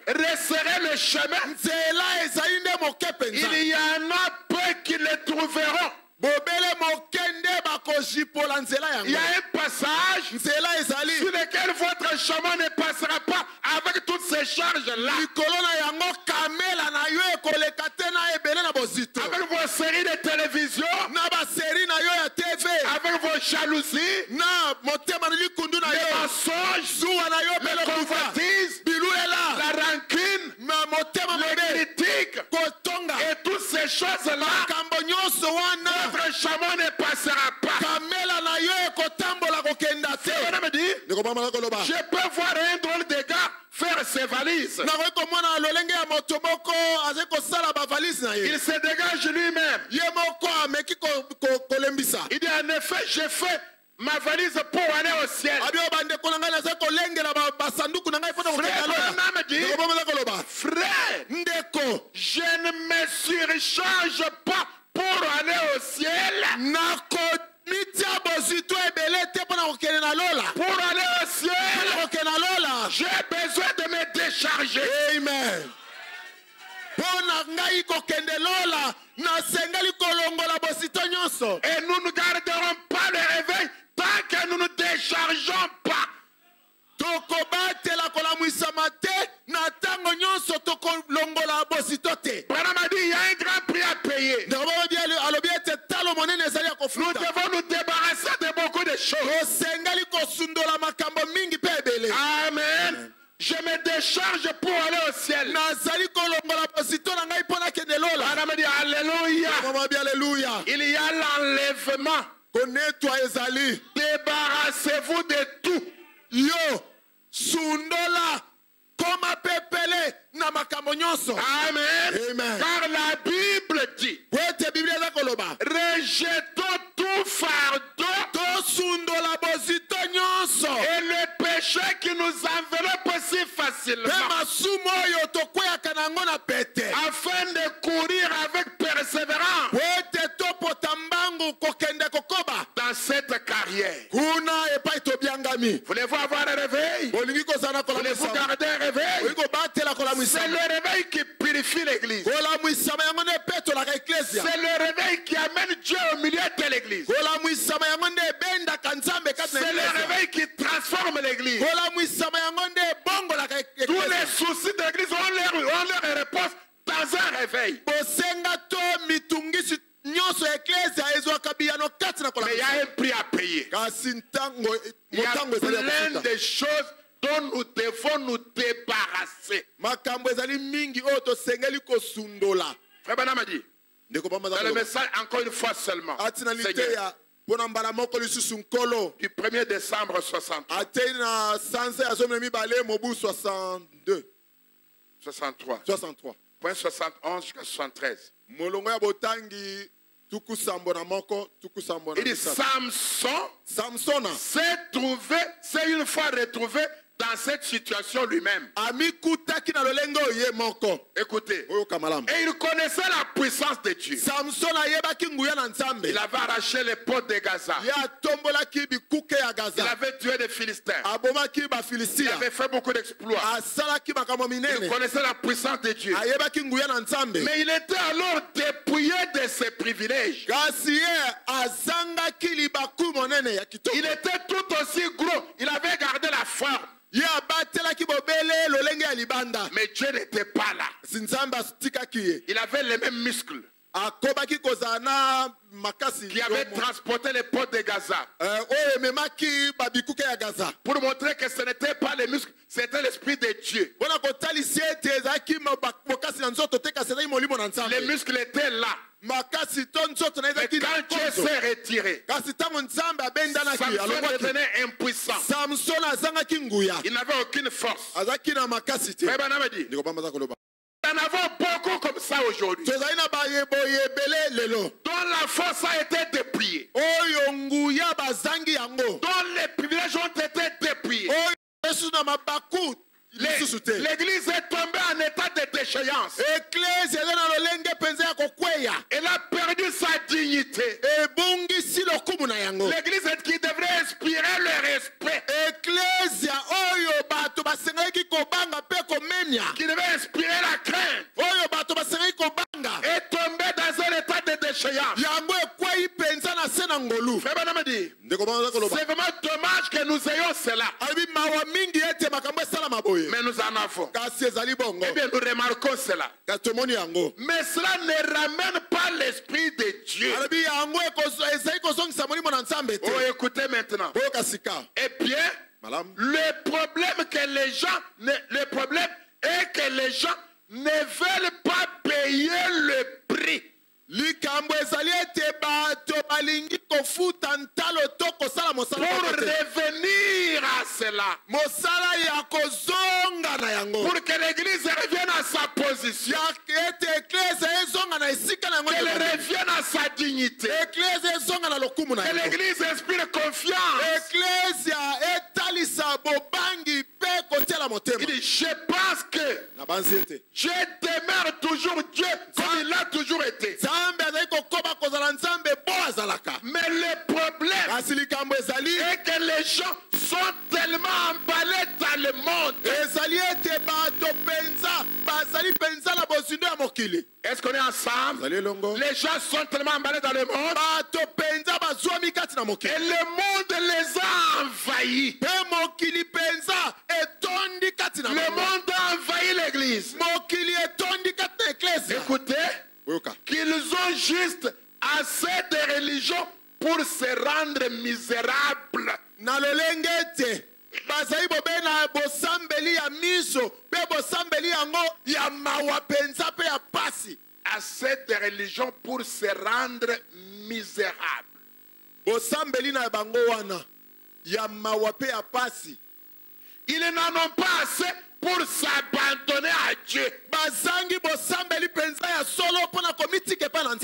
resserrer le chemin. Il y en a peu qui le trouveront. Il y a un passage sur lequel votre chemin ne passera pas avec toutes ces charges-là. Avec vos séries de télévision, avec vos jalousies, les mensonges, les convoitises, la rancune, les critiques et toutes ces choses-là, votre chemin ne passera pas. Je peux voir un drôle de gars faire ses valises. Il se dégage lui-même. Il dit en effet, j'ai fait ma valise pour aller au ciel. Frère, je ne me surcharge pas pour aller au ciel. Pour aller au ciel, j'ai besoin de me décharger. Amen. Et nous ne garderons pas le réveil tant que nous ne déchargeons pas. Madame a dit, il y a un grand prix à payer. Nous devons nous débarrasser de beaucoup de choses. Amen. Je me décharge pour aller au ciel. Madame a dit, alléluia. Il y a l'enlèvement. Débarrassez-vous de tout. Yo, sundola, koma pepele na makamonyonso. Amen. Amen. Car la Bible dit, rejetons tout fardeau et le péché qui nous enveloppe si facilement, afin de courir avec persévérance dans cette carrière. Voulez-vous avoir un réveil? Voulez-vous garder un réveil? C'est le réveil qui purifie l'église. C'est le réveil qui amène Dieu au milieu de l'église. C'est le réveil qui transforme l'église. Tous les soucis de l'église ont leur réponse dans un réveil. Mais il y a un prix à payer. Il y a plein de choses dont nous devons nous débarrasser. Frère Branham a dit, dans le message encore une fois seulement, Seigneur, du 1er décembre 63. 63. Point 71 jusqu'à 73. Il dit Samson s'est une fois retrouvé dans cette situation lui-même. Écoutez. Et il connaissait la puissance de Dieu. Il avait arraché les portes de Gaza. Il avait tué des Philistins. Il avait fait beaucoup d'exploits. Il connaissait la puissance de Dieu. Mais il était alors dépouillé de ses privilèges. Il était tout aussi gros. Il avait gardé la forme. Mais Dieu n'était pas là. Il avait les mêmes muscles qui avaient transporté les portes de Gaza. Pour montrer que ce n'était pas les muscles, c'était l'esprit de Dieu. Les muscles étaient là. Mais quand Dieu s'est retiré, Samson devenait impuissant. Il n'avait aucune force. Mais Branham a dit, nous en avons beaucoup comme ça aujourd'hui, dont la force a été dépouillée, dont les privilèges ont été dépouillés. L'église est tombée en état de déchéance. Elle a perdu sa dignité. L'église qui devrait inspirer le respect. Qui devait inspirer la crainte. Est tombée dans un état de déchéance. C'est vraiment dommage que nous ayons cela. Mais nous en avons. Eh bien, nous remarquons cela. Mais cela ne ramène pas l'esprit de Dieu. Oh, écoutez maintenant. Eh bien, le problème est que les gens ne veulent pas payer le prix. Pour revenir à cela. Pour que l'église revienne à sa position. Qu'elle revienne à sa dignité. Que l'église inspire confiance. Il dit, je pense que Dieu demeure toujours Dieu comme il a toujours été. Mais le problème est que les gens sont tellement emballés dans le monde. Est-ce qu'on est ensemble? Les gens sont tellement emballés dans le monde. Et le monde les a envahis. Le monde a envahi l'église. Écoutez, qu'ils ont juste assez de religion pour se rendre misérables. Assez de religion pour se rendre misérable. Ils n'en ont pas assez pour s'abandonner à Dieu.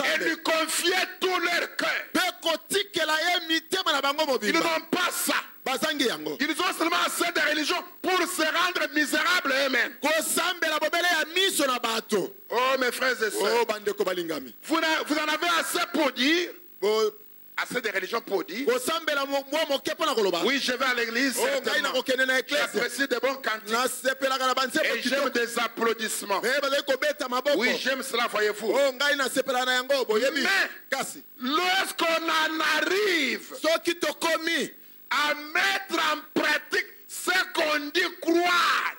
Et lui confier tout leur cœur. Ils n'ont pas ça. Ils ont seulement assez de religion pour se rendre misérables eux-mêmes. Oh mes frères et sœurs, vous en avez assez pour dire. Assez de religion pour dire. Oui, je vais à l'église. J'apprécie de bons cantiques. Et j'aime des applaudissements. Oui, j'aime cela, voyez-vous. Mais lorsqu'on en arrive à mettre en pratique ce qu'on dit croire,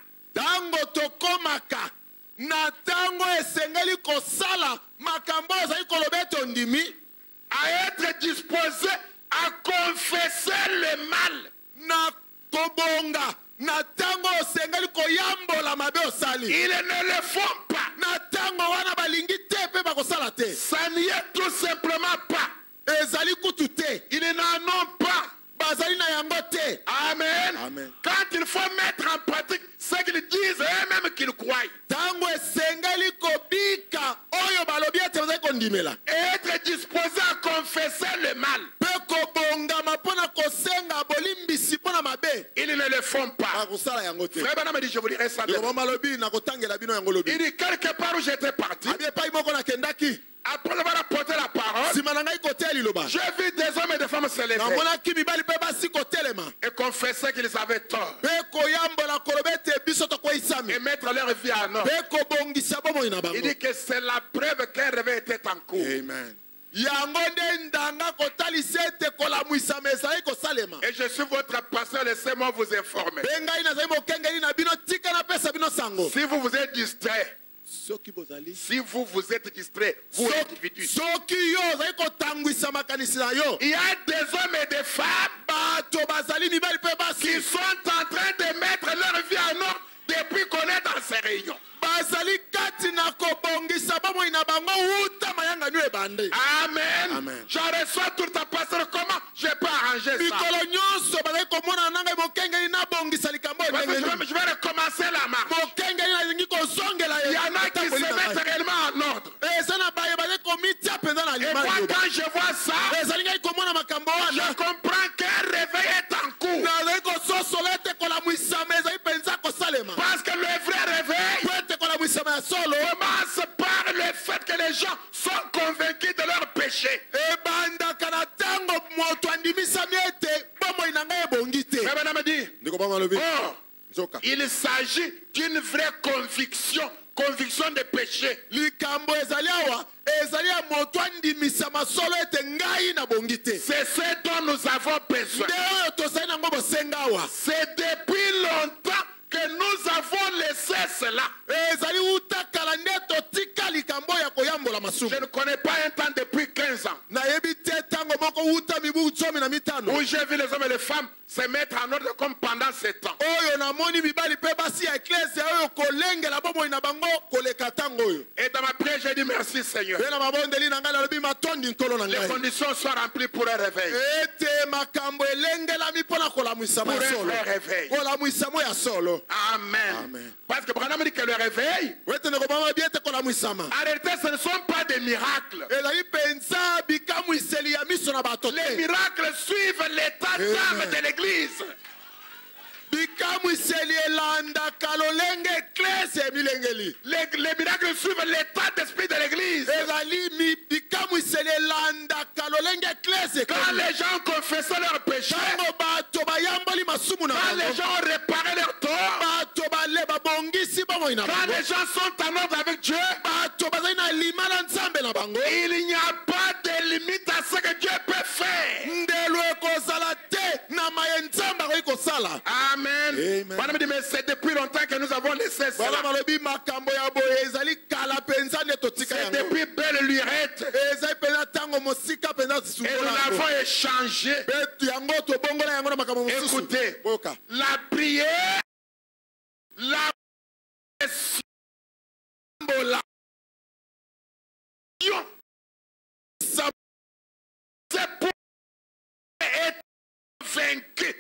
à être disposé à confesser le mal. Ils ne le font pas. Ça n'y est tout simplement pas. Ils n'en ont pas. Amen. Amen. Quand il faut mettre en pratique ce qu'ils disent eux-mêmes qu'ils croient. Et être disposé à confesser le mal. Ils ne le font pas. Frère Branham dit, je vous dirai ça. Il dit, quelque part où j'étais parti, après avoir apporté la parole, j'ai vu des hommes et des femmes se lever et confesser qu'ils avaient tort et mettre leur vie en ordre. Il dit que c'est la preuve qu'un réveil était en cours. Amen. Et je suis votre pasteur, laissez-moi vous informer. Si vous vous êtes distrait, si vous vous êtes distrait, vous individus, il y a des hommes et des femmes qui sont en train de mettre leur vie en ordre depuis qu'on est dans ces réunions. Amen. Amen. Je reçois tout ta pasteur. Comment je peux arranger ça? Je vais recommencer la marche. Il y en a qui se mettent réellement en ordre. Et moi, quand je vois ça, je comprends qu'un réveil est en cours. Parce que le vrai réveil commence par le fait que les gens sont convaincus de leur péché. Il s'agit d'une vraie conviction de péché. C'est ce dont nous avons besoin. C'est depuis longtemps que nous avons laissé cela. Je ne connais pas un temps depuis 15 ans où j'ai vu les hommes et les femmes se mettre en ordre comme pendant ce temps. Et dans ma prière, j'ai dit merci Seigneur. Les conditions sont remplies pour un réveil. Pour un vrai réveil. Amen. Amen. Parce que Branham dit que le réveil, en réalité, ce ne sont pas des miracles. Les miracles suivent l'état d'âme de l'église. Les miracles suivent l'état d'esprit de l'église. Quand les gens confessent leurs péchés, quand les gens ont réparé leurs torts, quand les gens sont en ordre avec Dieu, il n'y a pas de limite à ce que Dieu peut faire. Amen. Mais c'est depuis longtemps que nous avons laissé cela. C'est depuis belle lurette. Et nous l'avons échangé. Écoutez, la prière, la c'est pour être vaincu.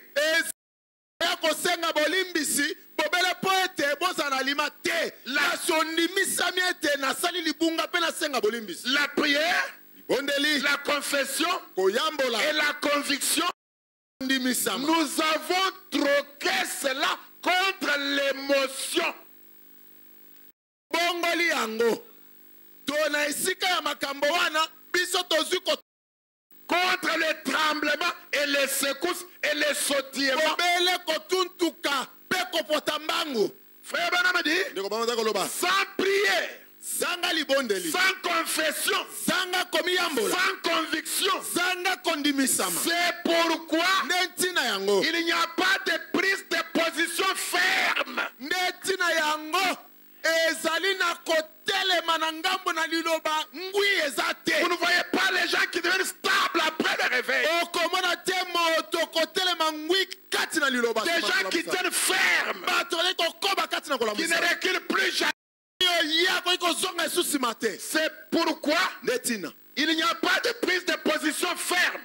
La prière, la confession et la conviction, nous avons troqué cela contre l'émotion. Contre les tremblements et les secousses et les sautillements. Frère Branham dit, sans prière, sans confession, sans conviction, c'est pourquoi il n'y a pas de prise de position ferme. Vous ne voyez pas les gens qui deviennent stables après le réveil. Des gens qui tiennent ferme, qui ne reculent plus jamais. C'est pourquoi il n'y a pas de prise de position ferme.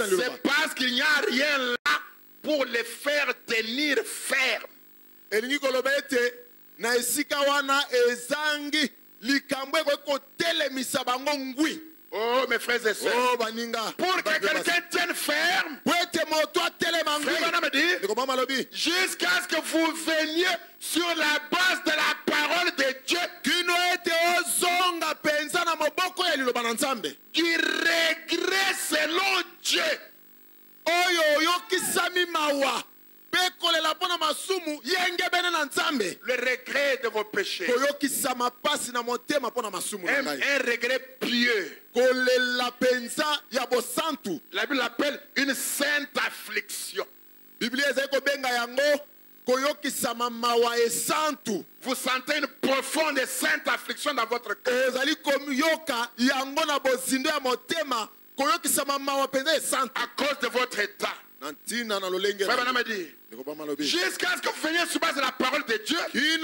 C'est parce qu'il n'y a rien là pour les faire tenir ferme. Oh mes frères et sœurs, pour que quelqu'un tienne ferme, jusqu'à ce que vous veniez sur la base de la parole de Dieu, du regret selon Dieu. Le regret de vos péchés. Un regret pieux. La Bible l'appelle une sainte affliction. Vous sentez une profonde et sainte affliction dans votre cœur. À cause de votre état. Jusqu'à ce que vous veniez sur base de la parole de Dieu, qui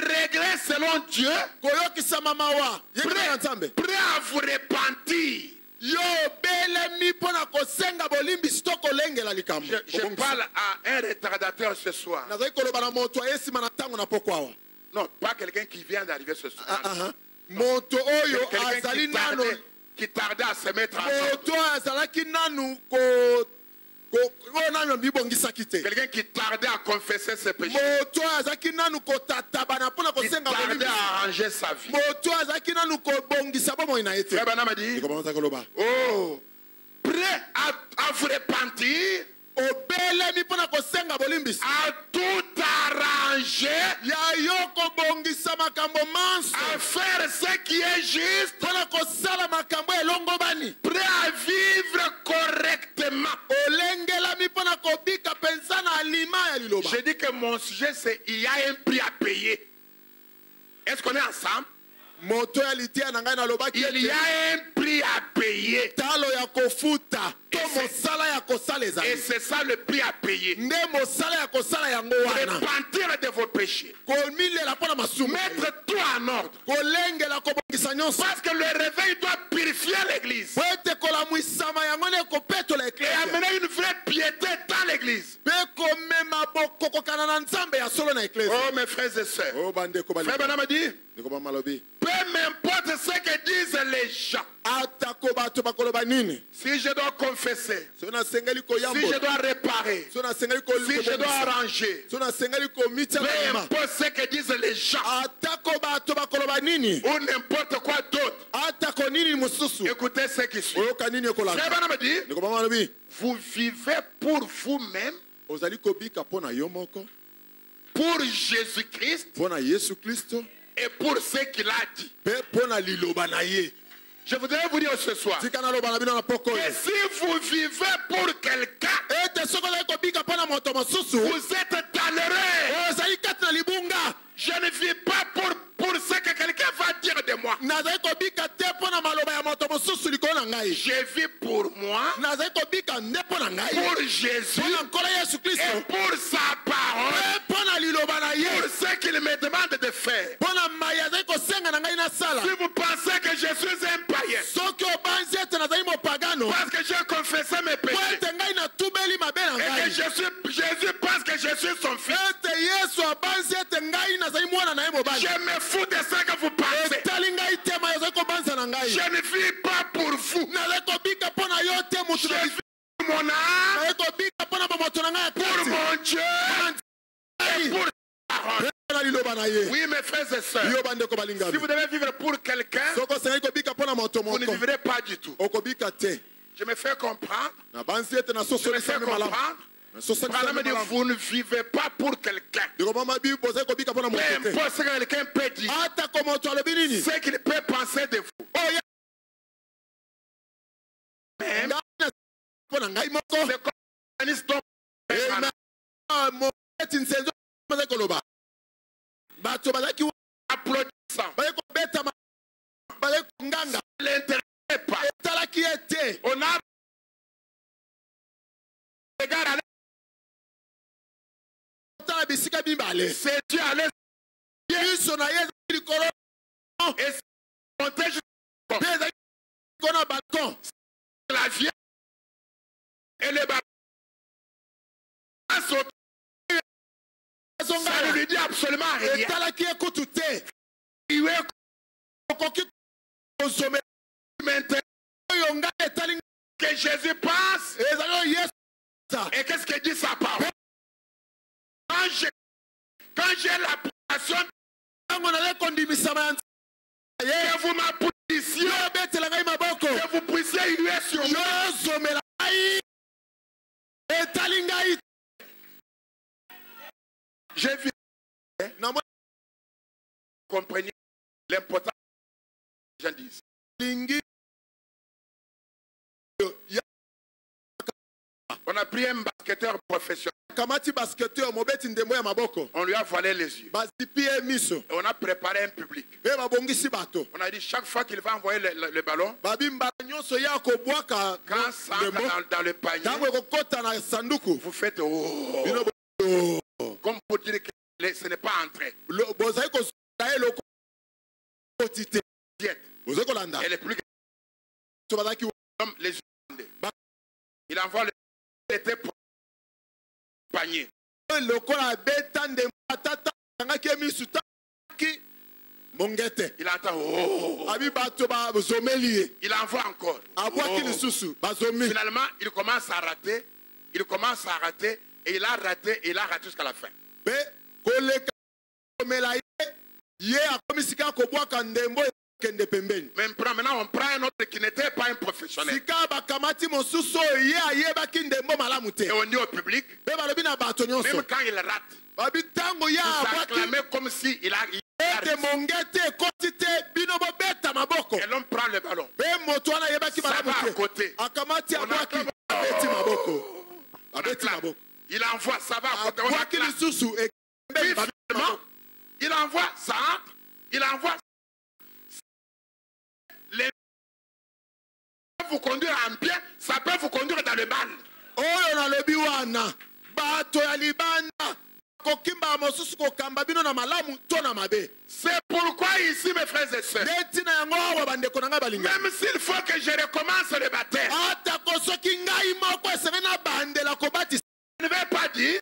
regrette selon Dieu, prêt à vous repentir. Je parle à un retardateur ce soir. Non, pas quelqu'un qui vient d'arriver ce soir. Quelqu'un qui tardait à se mettre à Quelqu'un qui tardait à confesser ses péchés. Qui tardait à arranger sa vie. Frère Branham a dit, oh, prêt à vous repentir, à tout arranger, à faire ce qui est juste, prêt à vivre correctement. Je dis que mon sujet c'est il y a un prix à payer. Est-ce qu'on est ensemble? Il y a un prix à payer. Et c'est ça le prix à payer. Repentir de vos péchés. Mettre tout en ordre. Parce que le réveil doit purifier l'église. Et amener une vraie piété dans l'église. Oh mes frères et sœurs. Frère Branham a dit, peu m'importe ce que disent les gens. Si je dois confesser, si je dois réparer, si je dois arranger, peu importe ce que disent les gens, ou n'importe quoi d'autre, écoutez ce qui suit. Frère Branham a dit, vous vivez pour vous-même, pour Jésus-Christ et pour ce qu'il a dit. Je voudrais vous dire ce soir que si vous vivez pour quelqu'un, vous êtes toléré. Je ne vis pas pour ce que quelqu'un va dire de moi. Je vis pour moi, pour Jésus et pour sa parole, pour ce qu'il me demande de faire. Si vous pensez que je suis un païen, parce que j'ai confessé mes péchés, et que Jésus pense que je suis son fils, je me fous de ce que vous pensez. Je ne vis pas pour vous. Je vis pour mon âme, pour mon Dieu et pour sa parole. Oui, mes frères et sœurs, si vous devez vivre pour quelqu'un, vous ne vivrez pas du tout. Je me fais comprendre. Branham dit, vous ne vivez pas pour quelqu'un. Peu importe ce que quelqu'un peut dire, ce qu'il peut penser de vous. Même, c'est comme un histoire. Applaudissant. L'intérêt pas. On a regard à c'est Dieu à l'aise. Et c'est monté jusqu'au balcon. La vieille et le balcon. Ça ne lui dit absolument rien. Que Jésus passe. Et qu'est-ce que dit sa parole? Quand j'ai l'approbation, que vous m'applaudissez, que vous puissiez huer sur moi. J'ai vu. Comprenez l'importance que les gens disent. On a pris un basketteur professionnel. On lui a voilé les yeux. Et on a préparé un public. On a dit chaque fois qu'il va envoyer le ballon, quand ça entre dans le panier, vous faites oh, comme pour dire que ce n'est pas entré. Et le plus comme les yeux. Il envoie le panier. Il attend. Oh. Il envoie encore. Oh. Finalement, il commence à rater. il commence à rater, et il a raté jusqu'à la fin. Mais maintenant, on prend un autre qui n'était pas un professionnel. Et on dit au public, même quand il rate, vous acclamez comme si il a raté. Et l'homme prend le ballon. Ça va à côté. Il envoie, ça va à côté. Il envoie, ça entre. Il envoie. Les vous conduire en bien, ça peut vous conduire dans le mal. C'est pourquoi ici, mes frères et sœurs, même s'il faut que je recommence le baptême, je ne vais pas dire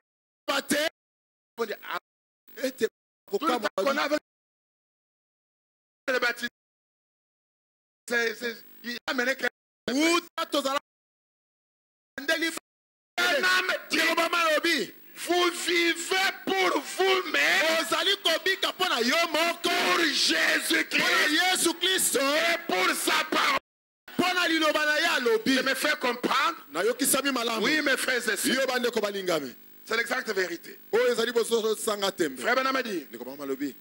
tout le temps qu'on a le baptême. Il a mené vous vivez pour vous-même, pour Jésus-Christ et pour sa parole. Je me fais comprendre. Oui, mes frères et sœurs. C'est l'exacte vérité. Frère Benham dit,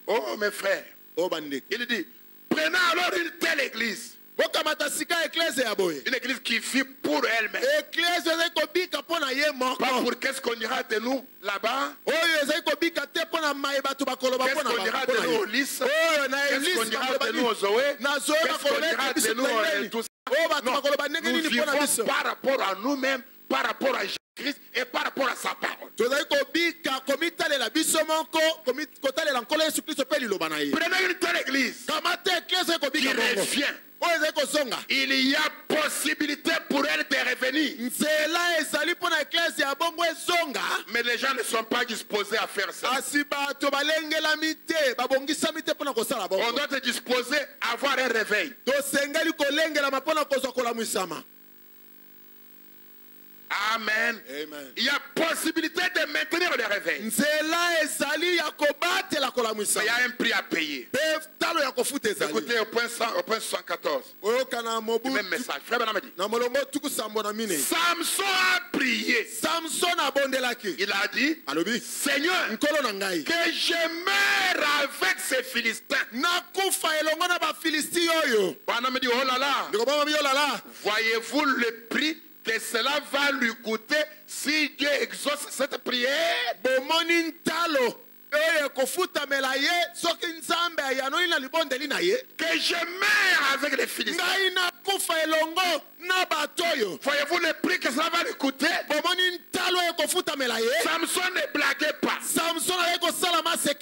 oh mes frères, il dit, prenez alors une telle église. Une église qui vit pour elle-même. Pas pour qu'est-ce qu'on ira de nous là-bas. Qu'est-ce qu'on ira de nous au lycée. Qu'est-ce qu'on ira de nous aux Zoé. Qu'est-ce qu'on ira de nous tout ça. Non, nous vivons par rapport à nous-mêmes, par rapport à Jésus-Christ et par rapport à sa parole. Prenez une telle église qui revient. Il y a possibilité pour elle de revenir. Mais les gens ne sont pas disposés à faire ça. On doit être disposé à avoir un réveil. Amen. Amen. Il y a possibilité de maintenir le réveil. Mais il y a un prix à payer. Écoutez au point 114. Le même message. Frère Benham dit. Samson a prié. Il a dit, Seigneur, que je meure avec ces Philistins. Benham dit, oh là là. Voyez-vous le prix que cela va lui coûter si Dieu exauce cette prière? Que je meure avec les Philistins. Voyez-vous le prix que cela va lui coûter? Samson ne blaguait pas.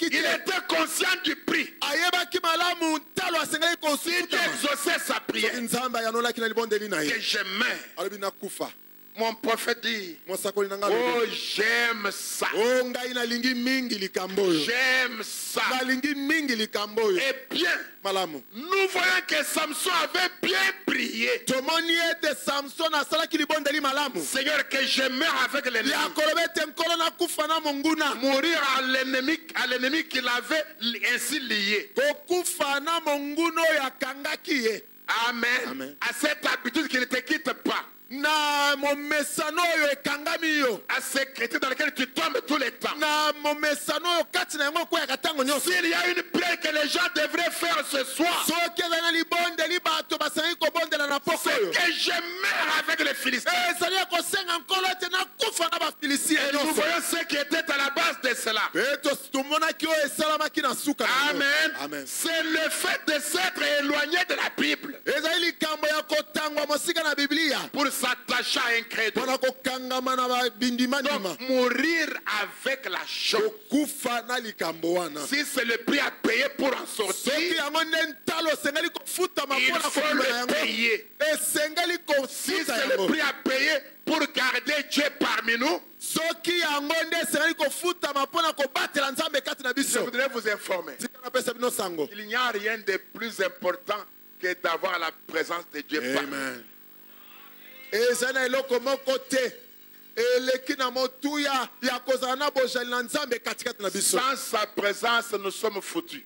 Il était conscient du prix. Si Dieu exauçait sa prière, que je meurs. Mon prophète dit, oh j'aime ça. J'aime ça. Et bien, nous voyons que Samson avait bien prié. Seigneur, que je meure avec l'ennemi. Mourir à l'ennemi qu'il avait ainsi lié. Amen. À cette habitude qui ne te quitte pas. À ces chrétiens dans lesquels tu tombes tous les temps. S'il y a une prière que les gens devraient faire ce soir, c'est que je meurs avec les Philistins. Et nous voyons ce qui était à la base de cela. Amen. C'est le fait de s'être éloigné de la Bible pour s'attacher à un credo. Donc mourir avec la chose. Si c'est le prix à payer pour en sortir, il faut le payer. Si c'est le prix à payer pour garder Dieu parmi nous, je voudrais vous informer. Il n'y a rien de plus important que d'avoir la présence de Dieu parmi nous. Sans sa présence, nous sommes foutus.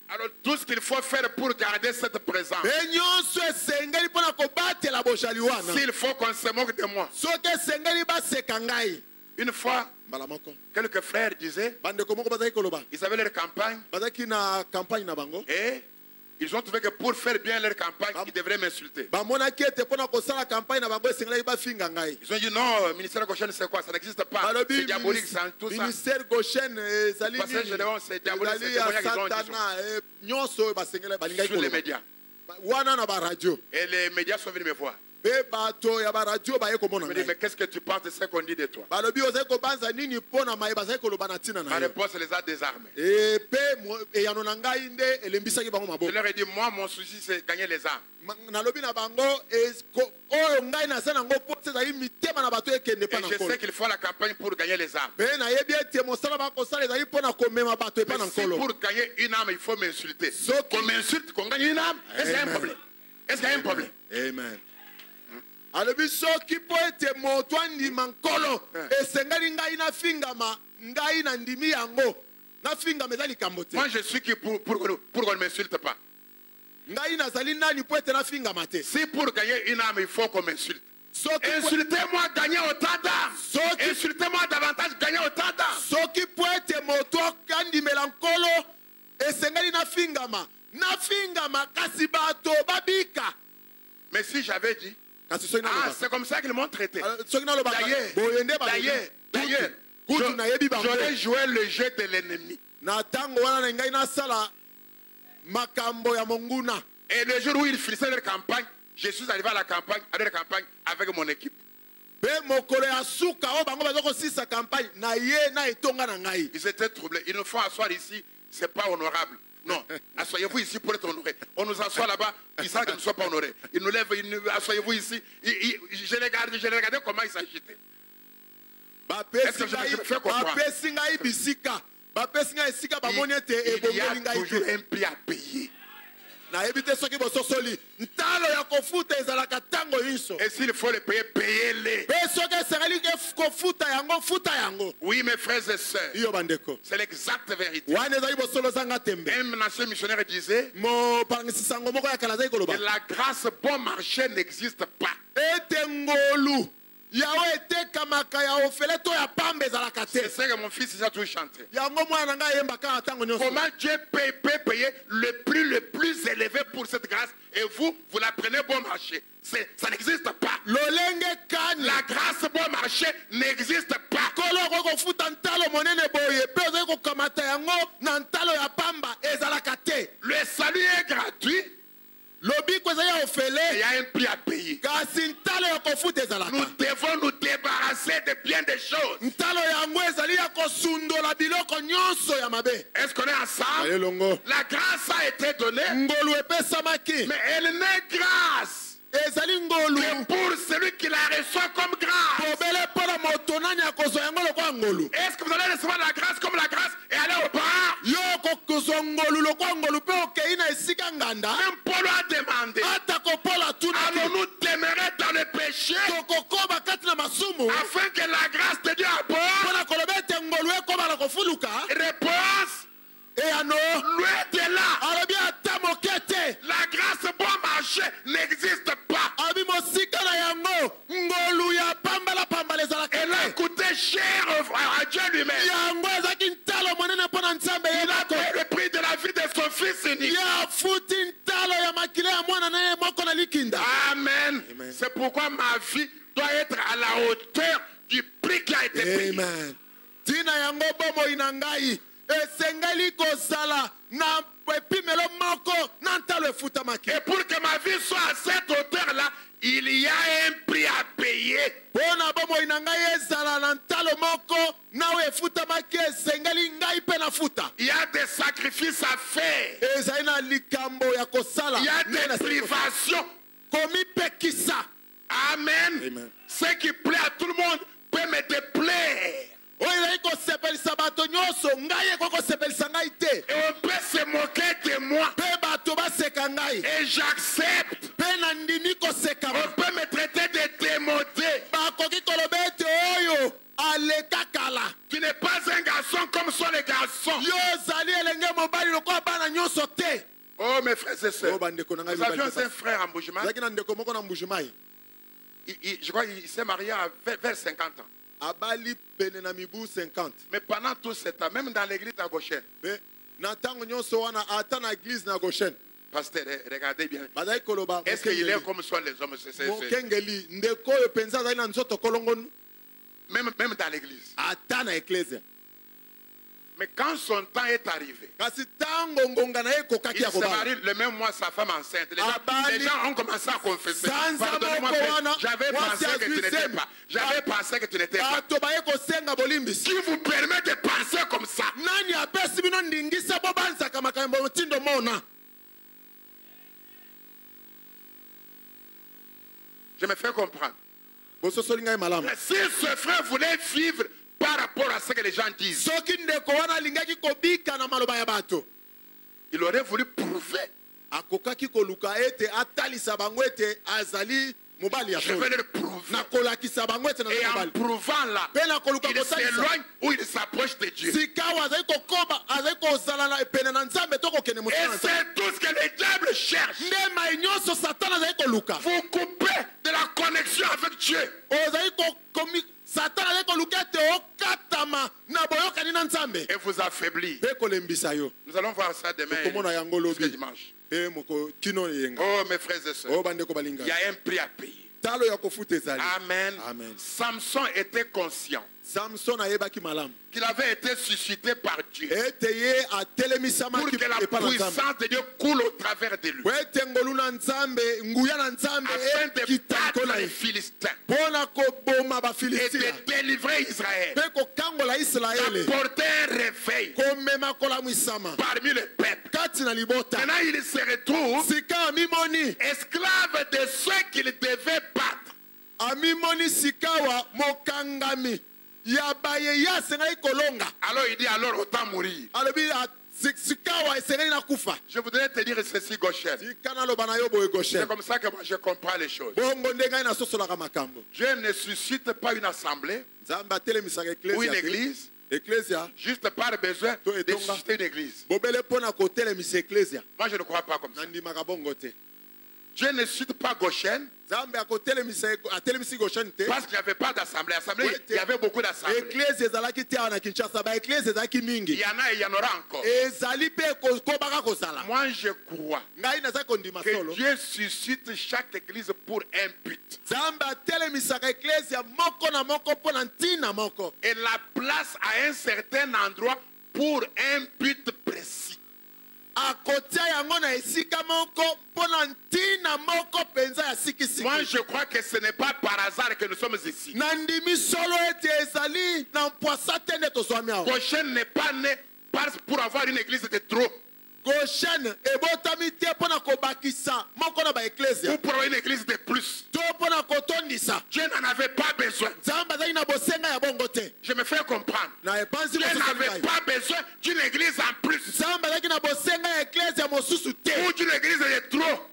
Alors tout ce qu'il faut faire pour garder cette présence, s'il faut qu'on se moque de moi. Une fois, quelques frères disaient, ils avaient leur campagne, et ils ont trouvé que pour faire bien leur campagne, ils devraient m'insulter. Ils ont dit non, le ministère Goshen c'est quoi? Ça n'existe pas. C'est diabolique, ça, tout ça. C'est diabolique, c'est sur les médias. Et les médias sont venus me voir. Je me dis, mais qu'est-ce que tu penses de ce qu'on dit de toi? Ma réponse les a désarmés. Je leur ai dit, moi, mon souci, c'est gagner les âmes. Et je sais qu'il faut la campagne pour gagner les âmes. Et si pour gagner une âme, il faut m'insulter. Qu'on m'insulte, qu'on gagne une âme, est-ce qu'il y a un problème? Est-ce qu'il y a un problème? Amen. Alobiso kipo ete moto andima nkolo esengeli ngai na fingama ngai na ndimi yango na fingama ezali kambote. Moi je suis qui pour qu'on ne m'insulte pas. Ngai na zali nani po ete na fingama te. Si pour gagner une âme il faut qu'on m'insulte. Insultez-moi, gagnez autant d'âmes. Insultez-moi davantage, gagnez autant d'âmes. Soki po ete moto andimela nkolo esengeli na fingama kasi bato babika. Mais si j'avais dit, c'est comme ça qu'ils m'ont traité. D'ailleurs, j'aurais joué le jeu de l'ennemi. Et le jour où ils finissaient leur campagne, je suis arrivé à leur campagne avec mon équipe. Ils étaient troublés. Ils nous font asseoir ici, c'est pas honorable. Non, asseyez-vous ici pour être honoré. On nous assoit là-bas, ils savent qu'ils ne sont pas honorés. Ils nous lèvent, asseyez-vous ici. Je les regardais comment ils s'agitaient. Est-ce que je me fais comprendre? Il y a toujours un prix à payer. Et s'il faut les payer, payez-les. Oui, mes frères et sœurs, c'est l'exacte vérité. Un ancien missionnaire disait que la grâce bon marché n'existe pas. C'est ça que mon fils a tout chanté. Comment Dieu peut payer le plus élevé pour cette grâce et vous la prenez bon marché? Ça n'existe pas. La grâce bon marché n'existe pas. Le salut est gratuit. Il y a un prix à payer. Nous devons nous débarrasser de bien des choses. Est-ce qu'on est ensemble? La grâce a été donnée, mais elle n'est grâce que pour celui qui la reçoit comme grâce. Est-ce que vous allez recevoir la grâce comme la grâce et aller au bar? Même Paul a demandé, allons-nous demeurer dans le péché afin que la grâce de Dieu aborde? Réponse, loin de là. La grâce bon marché n'existe pas. Elle a coûté cher à Dieu lui-même. Il a payé le prix de la vie de son fils unique. Amen. C'est pourquoi ma vie doit être à la hauteur du prix qui a été payé. Amen. Et pour que ma vie soit à cette hauteur-là, il y a un prix à payer. Il y a des sacrifices à faire. Il y a des privations. Amen. Ce qui plaît à tout le monde peut me déplaire. Et on peut se moquer de moi. Et j'accepte. On peut me traiter de démodé. Tu n'es pas un garçon comme sont les garçons. Oh mes frères et sœurs, nous avions un frère en Bujumaï. Je crois qu'il s'est marié vers 50 ans. Mais pendant tout ce temps, même dans l'église à Goshen, pasteur, regardez bien. Est-ce qu'il est comme sont les hommes? Même dans l'église. Mais quand son temps est arrivé, il se marie le même mois sa femme enceinte. Les gens ont commencé à confesser. Pardonnez-moi, j'avais pensé que tu n'étais pas. J'avais pensé que tu n'étais pas. Qui vous permet de penser comme ça? Je me fais comprendre. Si ce frère voulait vivre par rapport à ce que les gens disent, il aurait voulu prouver. Je vais le prouver. Et en prouvant là, il s'éloigne ou il s'approche de Dieu. Et c'est tout ce que le diable cherche. Vous coupez de la connexion avec Dieu. Et vous affaiblir. Nous allons voir ça demain, jusqu'à dimanche. Oh mes frères et sœurs, il y a un prix à payer. Amen. Samson était conscient qu'il avait été suscité par Dieu pour que la puissance de Dieu coule au travers de lui, afin de battre les Philistins et de délivrer Israël, d'apporter un réveil parmi le peuple. Maintenant il se retrouve esclave de ceux qu'il devait battre. Alors il dit, alors autant mourir. Je voudrais te dire ceci, Goshen. C'est comme ça que moi je comprends les choses. Dieu ne suscite pas une assemblée ou une église juste par besoin de susciter une église. Moi je ne crois pas comme ça. Dieu ne suscite pas Goshen parce qu'il n'y avait pas d'assemblée. Il y avait beaucoup d'assemblées. Il y en a et il y en aura encore. Moi je crois que Dieu suscite chaque église pour un but. Et la place à un certain endroit pour un but précis. Moi je crois que ce n'est pas par hasard que nous sommes ici. Goshen n'est pas né pour avoir une église de trop. Ou pour avoir une église de plus. Dieu n'en avait pas besoin. Je me fais comprendre. Dieu n'avait pas besoin d'une église en plus. Ou d'une église de trop.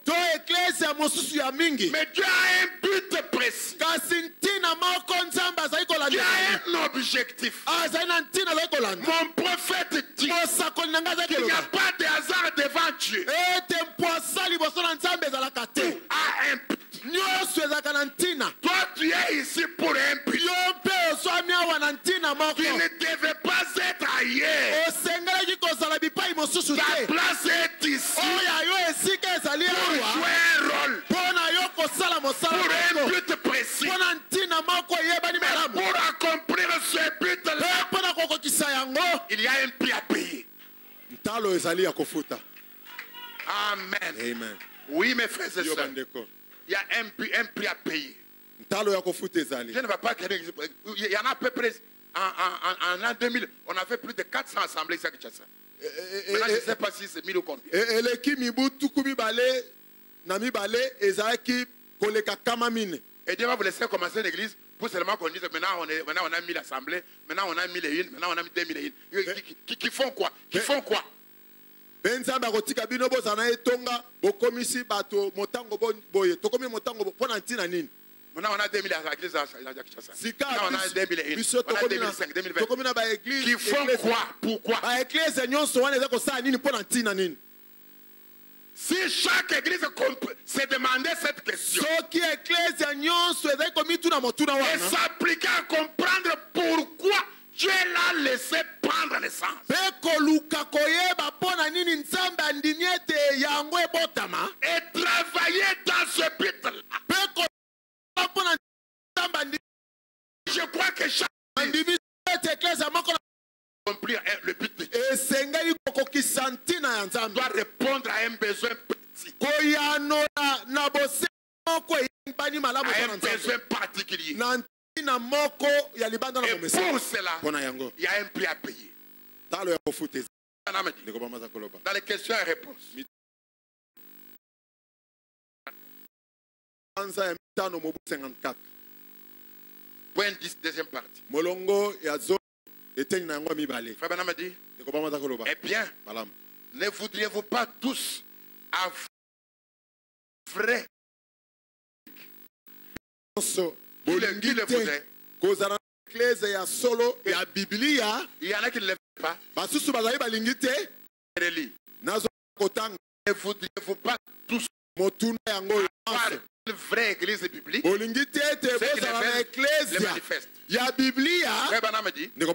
Mais Dieu a un but précis. Dieu a un objectif. Mon prophète dit qu'il n'y a pas de hasard devant Dieu. A un but. Toi tu es ici pour un but. Tu ne devais pas être ailleurs. Ta place est ici pour jouer un rôle, pour un but précis. Pour accomplir ce but-là, il y a un prix à payer. Amen. Oui, mes frères et sœurs, il y a un prix à payer. Je ne vais pas créer. Il y en a à peu près en l'an 2000, on avait plus de 400 assemblées ici à Kinshasa. Maintenant, je ne sais pas si c'est 1000 ou combien. Et Dieu va vous laisser commencer une église pour seulement qu'on dise maintenant on a 1000 assemblées, maintenant on a 1001, maintenant on a 2001. Qui font quoi? Benzamba kotika bino bozana etonga bokomisi bato motango boye tokomi motango pona ntina nini. Maintenant on a 2000 à l'église à Kinshasa. On a 2001. On a 2005, 2020. Qui font quoi? Pourquoi? Ba église nyonso wana ezako sa nini pona ntina nini. Si chaque église se demandait cette question et s'appliquait à comprendre pourquoi Dieu l'a laissé prendre naissance. Et travailler dans ce but-là. Je crois que chaque église accomplir le but de Dieu doit répondre à un besoin petit, à un besoin particulier. Et pour cela, il y a un prix à payer. Dans les questions et réponses. Point 10, deuxième partie. Frère Branham a dit, eh bien, ne voudriez-vous pas tous vrai? Qui le voudrait? Il y en a qui ne le veulent pas. Ne voudriez-vous pas tous avoir une vraie église biblique? Le manifeste. Frère Branham a dit, une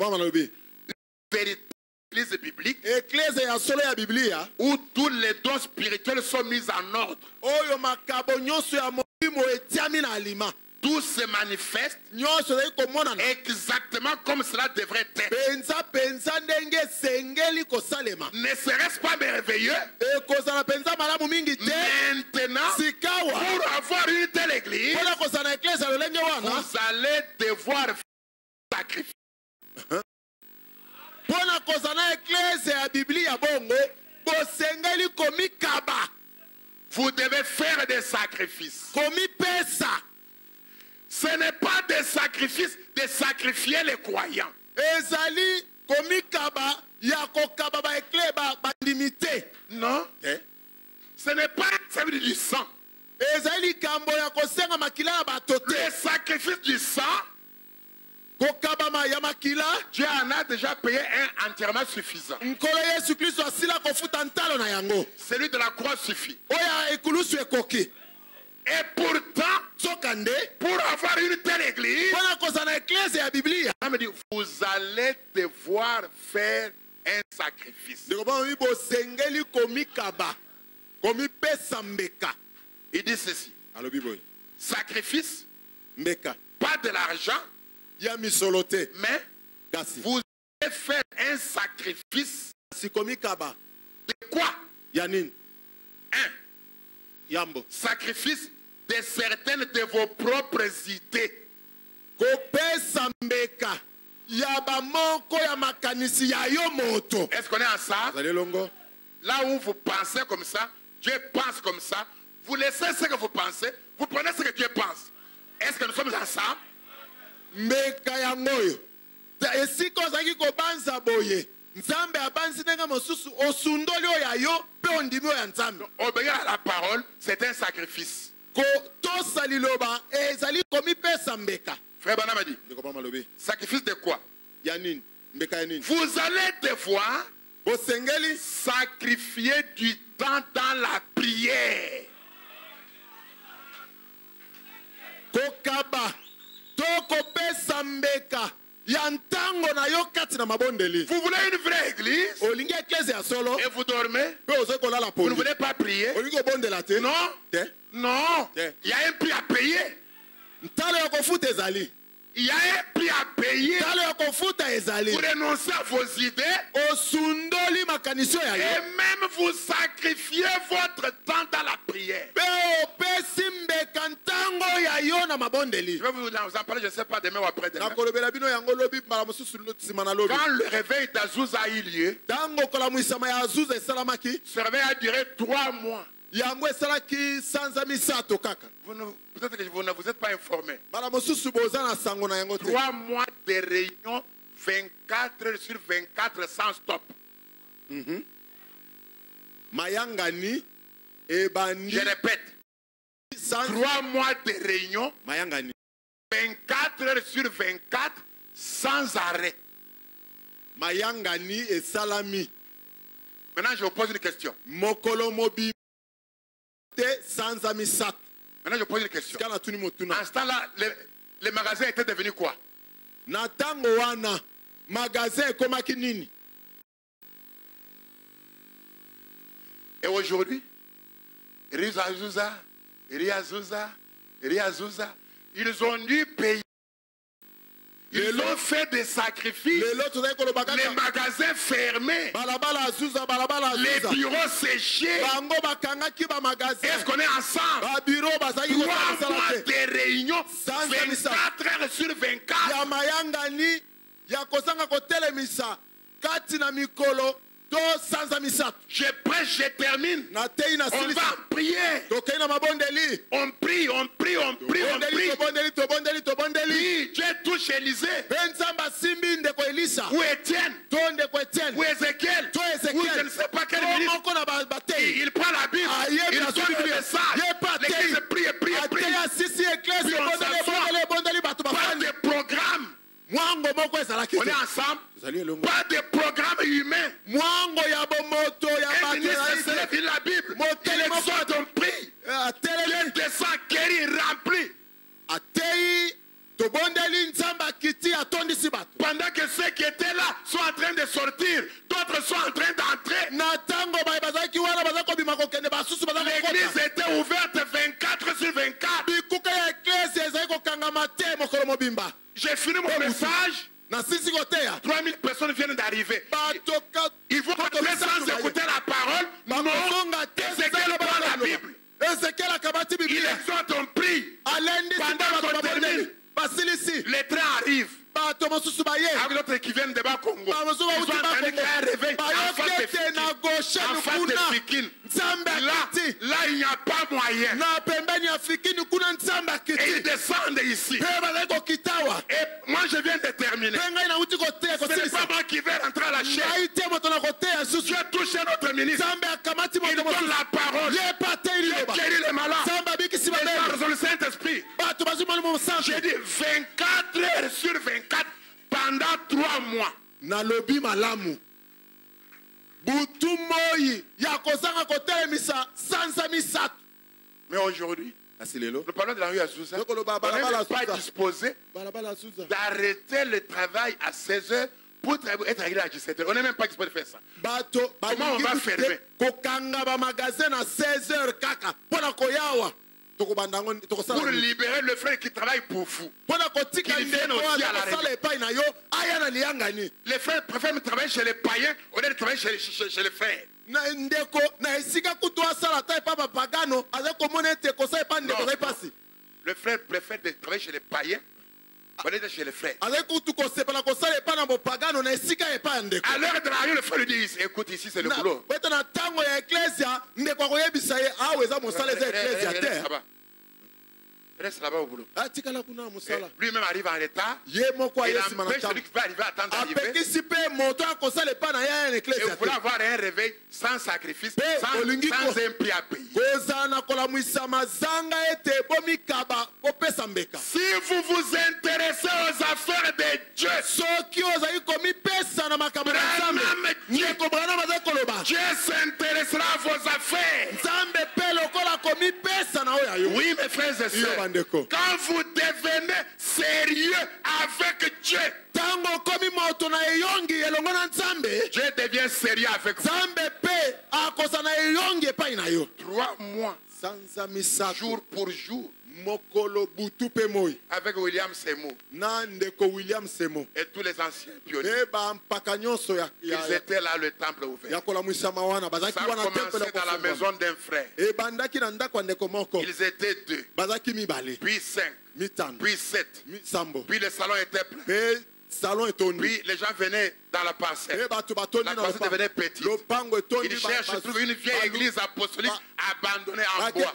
véritable église biblique où tous les dons spirituels sont mis en ordre. Tout se manifeste exactement comme cela devrait être. Ne serait-ce pas merveilleux? Maintenant, pour avoir une telle église, vous allez devoir sacrifier. Vous devez faire des sacrifices. Ce n'est pas des sacrifices de sacrifier les croyants. Non. Ce n'est pas celui du sang. Le sacrifice du sang, Dieu en a déjà payé un entièrement suffisant. Celui de la croix suffit. Et pourtant, pour avoir une telle église, vous allez devoir faire un sacrifice. Il dit ceci. Sacrifice, pas de l'argent, mais vous allez faire un sacrifice de quoi? Un sacrifice de certaines de vos propres idées. Est-ce qu'on est ensemble? Là où vous pensez comme ça, Dieu pense comme ça. Vous laissez ce que vous pensez, vous prenez ce que Dieu pense. Est-ce que nous sommes ensemble? Obéir à la parole, c'est un sacrifice. Frère Branham a dit, sacrifice de quoi? Vous allez devoir sacrifier du temps dans la prière. Vous voulez une vraie église et vous dormez? Vous ne voulez pas prier? Non. Non. Il y a un prix à payer. Il y a un prix à payer. Vous renoncez à vos idées. Et même vous sacrifiez votre temps dans la prière. Je vais vous en parler, je ne sais pas, demain ou après-demain. Quand le réveil d'Azusa a eu lieu, ce réveil a duré 3 mois. Peut-être que vous ne vous êtes pas informé. 3 mois de réunion, 24 heures sur 24 sans stop. Mayangani et bandi. Je répète. 3 mois de réunion. Mayangani. 24 heures sur 24 sans arrêt. Mayangani et Salami. Maintenant, je vous pose une question. Mokolo mobi sans amisat. Maintenant, je pose une question. En ce temps-là, les magasins étaient devenus quoi? Natango wana magasin komaki nini? Et aujourd'hui, Riazusa, ils ont dû payer. Ils ont fait des sacrifices. Les magasins fermés. Les bureaux séchés. Est-ce qu'on est ensemble? 3 mois de réunion. 24 heures sur 24. Je prêche, je termine. On va prier. On prie. Oui, Dieu touche Élisée. Ou Étienne. Ou Ézéchiel. Ou je ne sais pas quel ministre. Il prend la Bible. Il donne le message. L'église prie. Puis on s'assoit. Pas de programme. On est ensemble. Pas de programme humain. Un ministre se lève, il la Bible. Il exhorte, on prie. Il descend, guéri, rempli. Pendant que ceux qui étaient là sont en train de sortir, d'autres sont en train d'entrer. L'église était ouverte 24 sur 24. J'ai fini mon message. 3000 personnes viennent d'arriver. Ils vont entrer sans écouter la parole. Non, Ézéchiel prend la Bible. Il exhorte, on prie. Pendant qu'on termine, les trains arrivent. Avec d'autres qui viennent de bas Congo. Ils sont en train de créer un réveil en face de Fikine. Là, il n'y a pas moyen. Et ils descendent ici. Et moi, je viens de terminer. Ce n'est pas moi qui vais rentrer à la chaîne. Dieu touche notre ministre. Il donne la parole. Il guérit les malades. Dans le Saint-Esprit. J'ai dit 24 heures sur 24 pendant 3 mois. Nalobi malamu. Mais aujourd'hui, le parlement de la rue Azusa, on n'est pas disposé d'arrêter le travail à 16 heures pour être réglé à 17 heures. On n'est même pas disposé de faire ça. Comment on va fermer? Pour libérer le frère qui travaille pour vous. Qu'il vienne aussi à la réunion. Les frères préfèrent travailler chez les païens au lieu de travailler chez les frères. Non. Le frère préfère travailler chez les païens au lieu de chez les frères. À l'heure de la réunion, le frère lui dit, écoute, ici c'est le boulot. Reste là-bas au boulot. Lui-même arrive en retard. Il empêche celui qui va arriver à temps d'arriver. Et vous voulez avoir un réveil sans sacrifice, sans un prix à payer. Si vous vous intéressez aux affaires de Dieu, Dieu s'intéressera à vos affaires. Oui, mes frères et sœurs. Quand vous devenez sérieux avec Dieu, Dieu devient sérieux avec vous. 3 mois, jour pour jour, avec William Seymour et tous les anciens pionniers. Ils étaient là, le temple ouvert. Ça a commencé dans la maison d'un frère. Ils étaient 2, puis 5, puis 7, puis le salon était plein. salon etondi. Puis les gens venaient dans la parcelle. La parcelle devenait petite. Ils cherchent, ils trouvent une vieille église apostolique abandonnée en bois.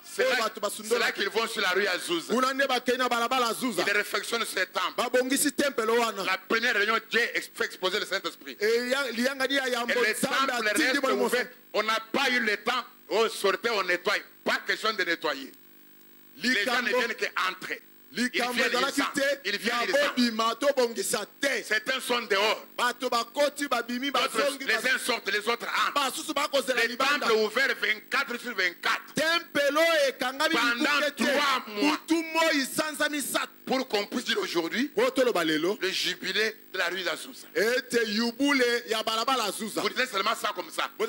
C'est là qu'ils vont sur la rue Azusa. Ils réflexionnent sur le temple. La première réunion, Dieu fait exposer le Saint-Esprit. Et le temple reste ouvert. On n'a pas eu le temps. On sortait, on nettoie. Pas question de nettoyer. Les gens ne viennent qu'entrer. Ils viennent, certains sont dehors. Les uns sortent, les autres entrent. Les temples ouverts 24 sur 24. Pendant 3 mois. Pour qu'on puisse dire aujourd'hui le jubilé de la rue d'Azusa. Vous dites seulement ça comme ça. Et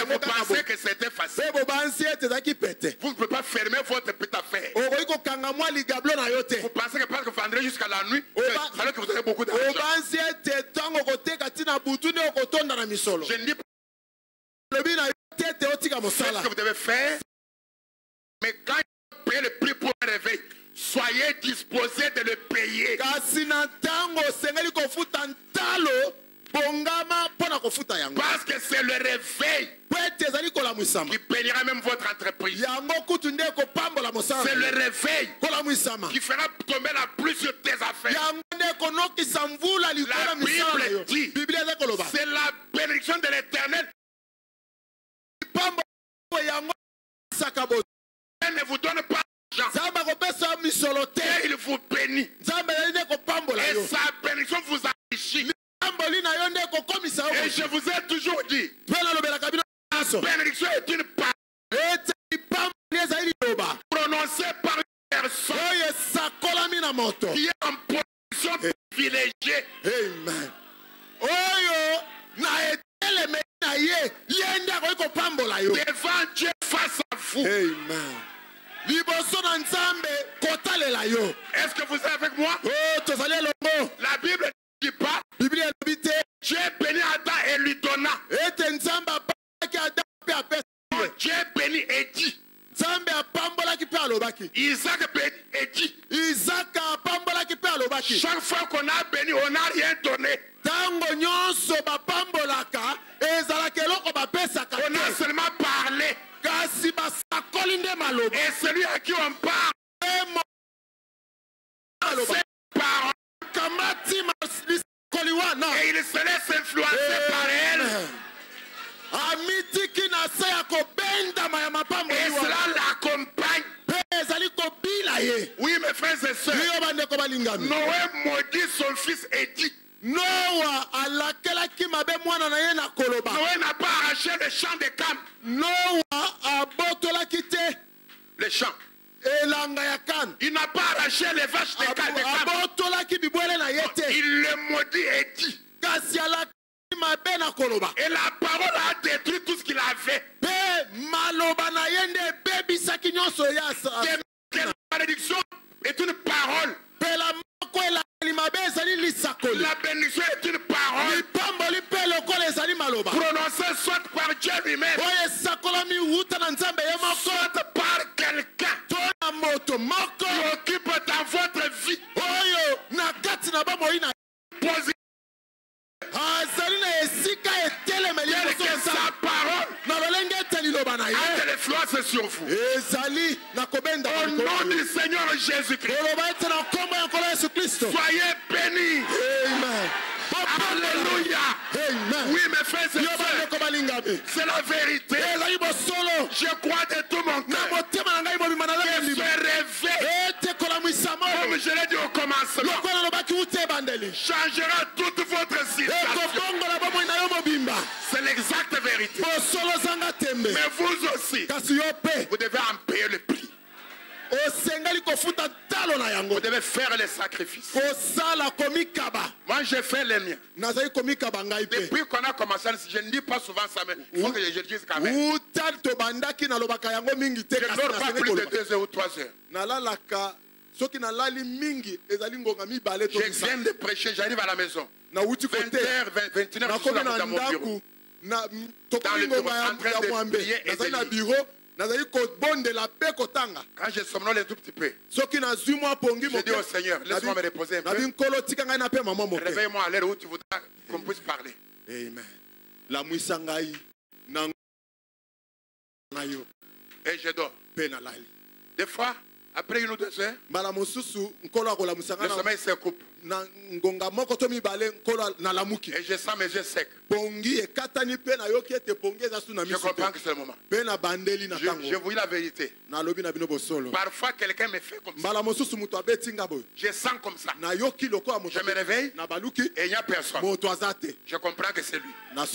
vous pensez que c'était facile. Vous ne pouvez pas fermer votre petit affaire. Vous pensez que parce que vous vendrez jusqu'à la nuit, alors que vous avez beaucoup d'argent. Je ne dis pas ce que vous devez faire, mais quand vous payez le prix pour un réveil, soyez disposés de le payer. Parce que c'est le réveil qui bénira même votre entreprise. C'est le réveil qui fera tomber la pluie sur tes affaires. La Bible dit, c'est la bénédiction de l'Éternel. Elle ne vous donne pas d'argent. Et il vous bénit. Et sa bénédiction vous enrichit. Et je vous ai toujours dit, la bénédiction est une parole prononcée par une personne qui est en position privilégiée. Amen. Devant Dieu face à vous. Amen. Est-ce que vous êtes avec moi? La Bible ne dit pas Dieu bénit Adam et lui donna. Dieu bénit et dit. Isaac bénit et dit. Chaque fois qu'on a béni, on n'a rien donné. On a seulement parlé. Et celui à qui on parle, c'est parole. Et il se laisse influencer par elle. Et cela l'accompagne. Oui, mes frères et sœurs. Noé maudit son fils et dit. Noé n'a pas arraché le champ de Cam. Le champ. Il n'a pas arraché les vaches de Cam. Il le maudit et dit. Et la parole a détruit tout ce qu'il avait. La malédiction est une parole. La bénédiction est une parole prononcée soit par Dieu lui-même, soit par quelqu'un qui occupe dans votre vie. Que sa parole a de l'influence sur vous. Au nom du Seigneur Jésus-Christ, soyez bénis. Amen. Alléluia. Amen. Oui, mes frères et sœurs, c'est la vérité. Je crois de tout mon cœur que ce réveil, comme je l'ai dit au commencement, changera toute votre situation. C'est l'exacte vérité. Mais vous aussi, vous devez en payer le prix. Vous devez faire les sacrifices. Moi, j'ai fait les miens. Depuis qu'on a commencé, je ne dis pas souvent ça, mais il faut que je le dise quand même. Je ne dors pas plus de 2 heures ou 3 heures. Je viens de prêcher, j'arrive à la maison. 20h, 21h, je suis dans mon bureau. Dans le bureau, en train de prier et de lire. Quand je somnole un tout petit peu, je dis au Seigneur, laisse-moi me reposer un peu. Réveille-moi à l'heure où tu voudras qu'on puisse parler. Amen. Et je dors. Des fois, après 1 ou 2 heures, le sommeil se coupe. Et je sens mes yeux secs. Je comprends que c'est le moment. Je vous dis la vérité. Parfois, quelqu'un me fait comme ça. Je sens comme ça. Je me réveille et il n'y a personne. Je comprends que c'est lui. Tu m'as dit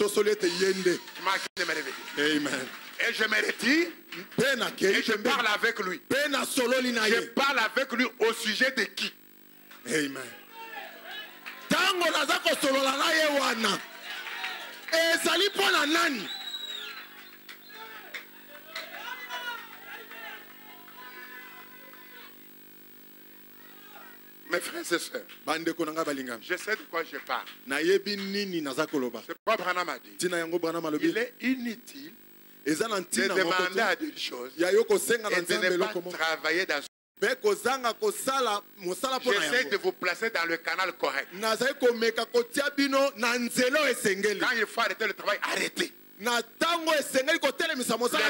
de me réveiller. Amen. Et je me retire et je parle avec lui. Je parle avec lui au sujet de qui? Amen. Tango nazako solola na ye wana. Ezali pona nani? Mes frères et sœurs, je sais de quoi je parle. C'est quoi Branham a dit. Il est inutile de demander à Dieu des choses et de ne pas travailler dans ce. J'essaie de vous placer dans le canal correct. Quand il faut arrêter le travail, arrêtez. Le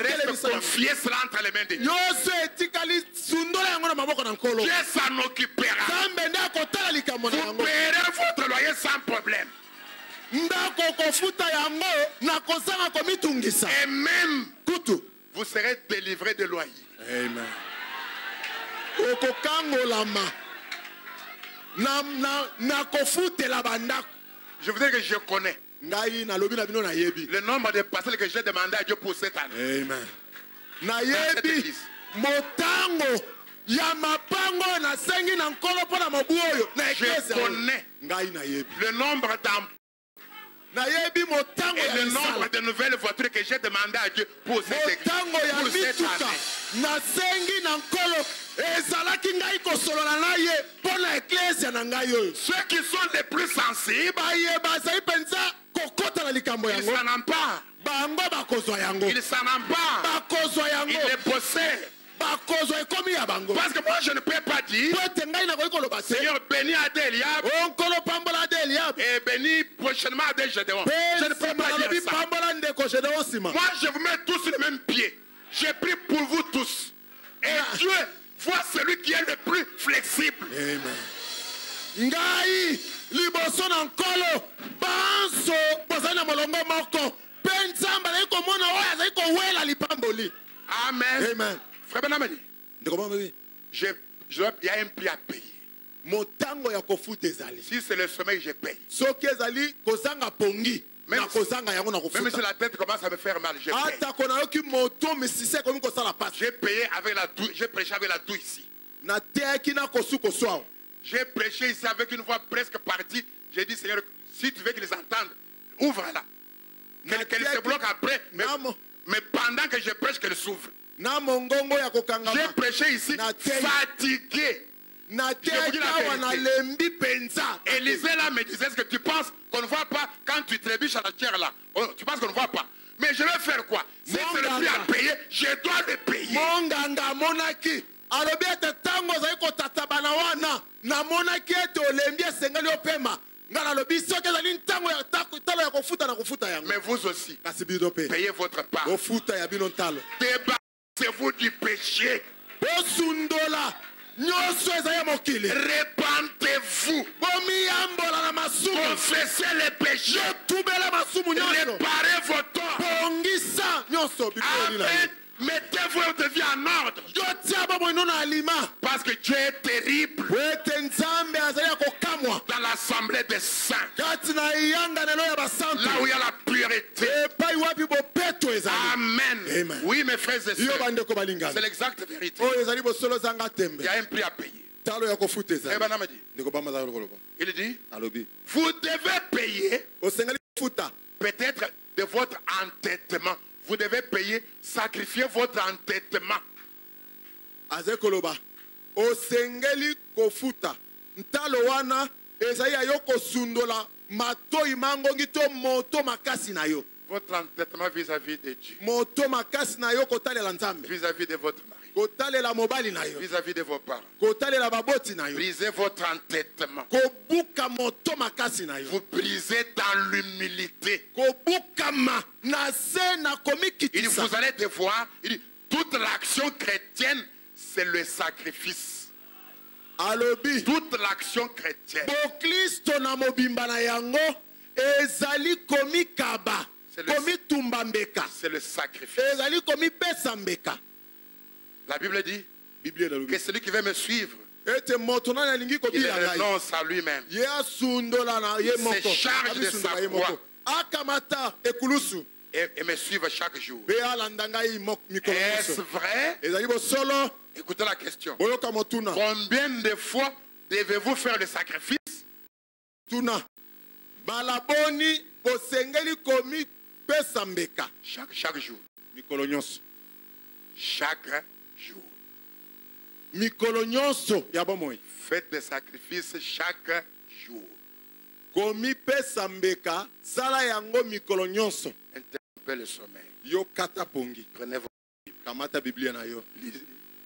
reste, confiez cela entre les mains de Dieu. Dieu s'en occupera. Vous paierez votre loyer sans problème. Et même, vous serez délivré de loyer. Amen. Je vous dis que je connais le nombre de parcelles que j'ai demandé à Dieu pour cette année. Amen. Je connais le nombre d'emplois et le nombre de nouvelles voitures que j'ai demandé à Dieu pour cette année. Ceux qui sont les plus sensibles, ils s'en emparent. Ils s'en emparent. Ils les possèdent. Parce que moi je ne peux pas dire Seigneur bénis Adéliab et bénis prochainement Adèle Gédéon. Je ne peux pas dire ça. Moi je vous mets tous sur le même pied. J'ai pris pour vous tous. Et Dieu voit celui qui est le plus flexible. Amen. Ngai liboso na nkolo banso bozana molongo moko penzamba leko mona oya zaiko wela lipamboli. Amen. Amen. Frère Benham dit, il y a un prix à payer. Si c'est le sommeil, je paye. Même si la tête commence à me faire mal, je paye. J'ai payé avec la douille, j'ai prêché avec la douille ici. J'ai prêché ici avec une voix presque partie. J'ai dit, Seigneur, si tu veux qu'ils entendent, ouvre-la. Qu'elle se bloque après, mais pendant que je prêche, qu'elle s'ouvre. J'ai prêché ici fatigué. Je vous dis la vérité. Élisée là me disait, est-ce que tu penses qu'on ne voit pas quand tu trébuches à la terre là? Tu penses qu'on ne voit pas? Mais je vais faire quoi? Si c'est le prix à payer, je dois le payer. Mais vous aussi, payez votre part. Débarrassez-vous du péché. Répentez-vous. Confessez les péchés. Réparez vos torts. Amen. Mettez votre vie en ordre. Parce que Dieu est terrible. Dans l'assemblée des saints. Là où il y a la pureté. Amen. Amen. Oui, mes frères et sœurs. C'est l'exacte vérité. Il y a un prix à payer. Il dit, vous devez payer peut-être de votre entêtement. Vous devez payer, sacrifier votre entêtement. Osengeli kofuta ntalo wana ezali yo kosundola matoi mangongi to moto makasi na yo. Votre entêtement vis-à-vis de Dieu. Moto makasi na yo kotalela Nzambe. Vis-à-vis de votre mari. Kotalela mobali na yo. Vis-à-vis de vos parents. Kotalela baboti na yo. Brisez votre entêtement. Kobuka moto makasi na yo. Vous brisez dans l'humilité. Kobuka ma na se na komikitisa. Vous allez devoir, toute l'action chrétienne, c'est le sacrifice. Alobi. Toute l'action chrétienne. Bo Kristo na mobimba na yango ezali komikaba. Komi tumbambeka. C'est le sacrifice. Ezali komi pesambeka. La Bible dit que celui qui veut me suivre, il renonce à lui-même. Il se charge de sa croix et me suivre chaque jour. Est-ce vrai? Écoutez la question. Combien de fois devez-vous faire le sacrifice? Chaque jour. Chaque jour. Mikolo nyonso ya bomoi. Faites des sacrifices chaque jour. Komi pesa mbeka sala yango mikolo nyonso. Interrompez le sommeil. Yo kata pongi. Prenez votre Bible. Kamata Biblia na yo.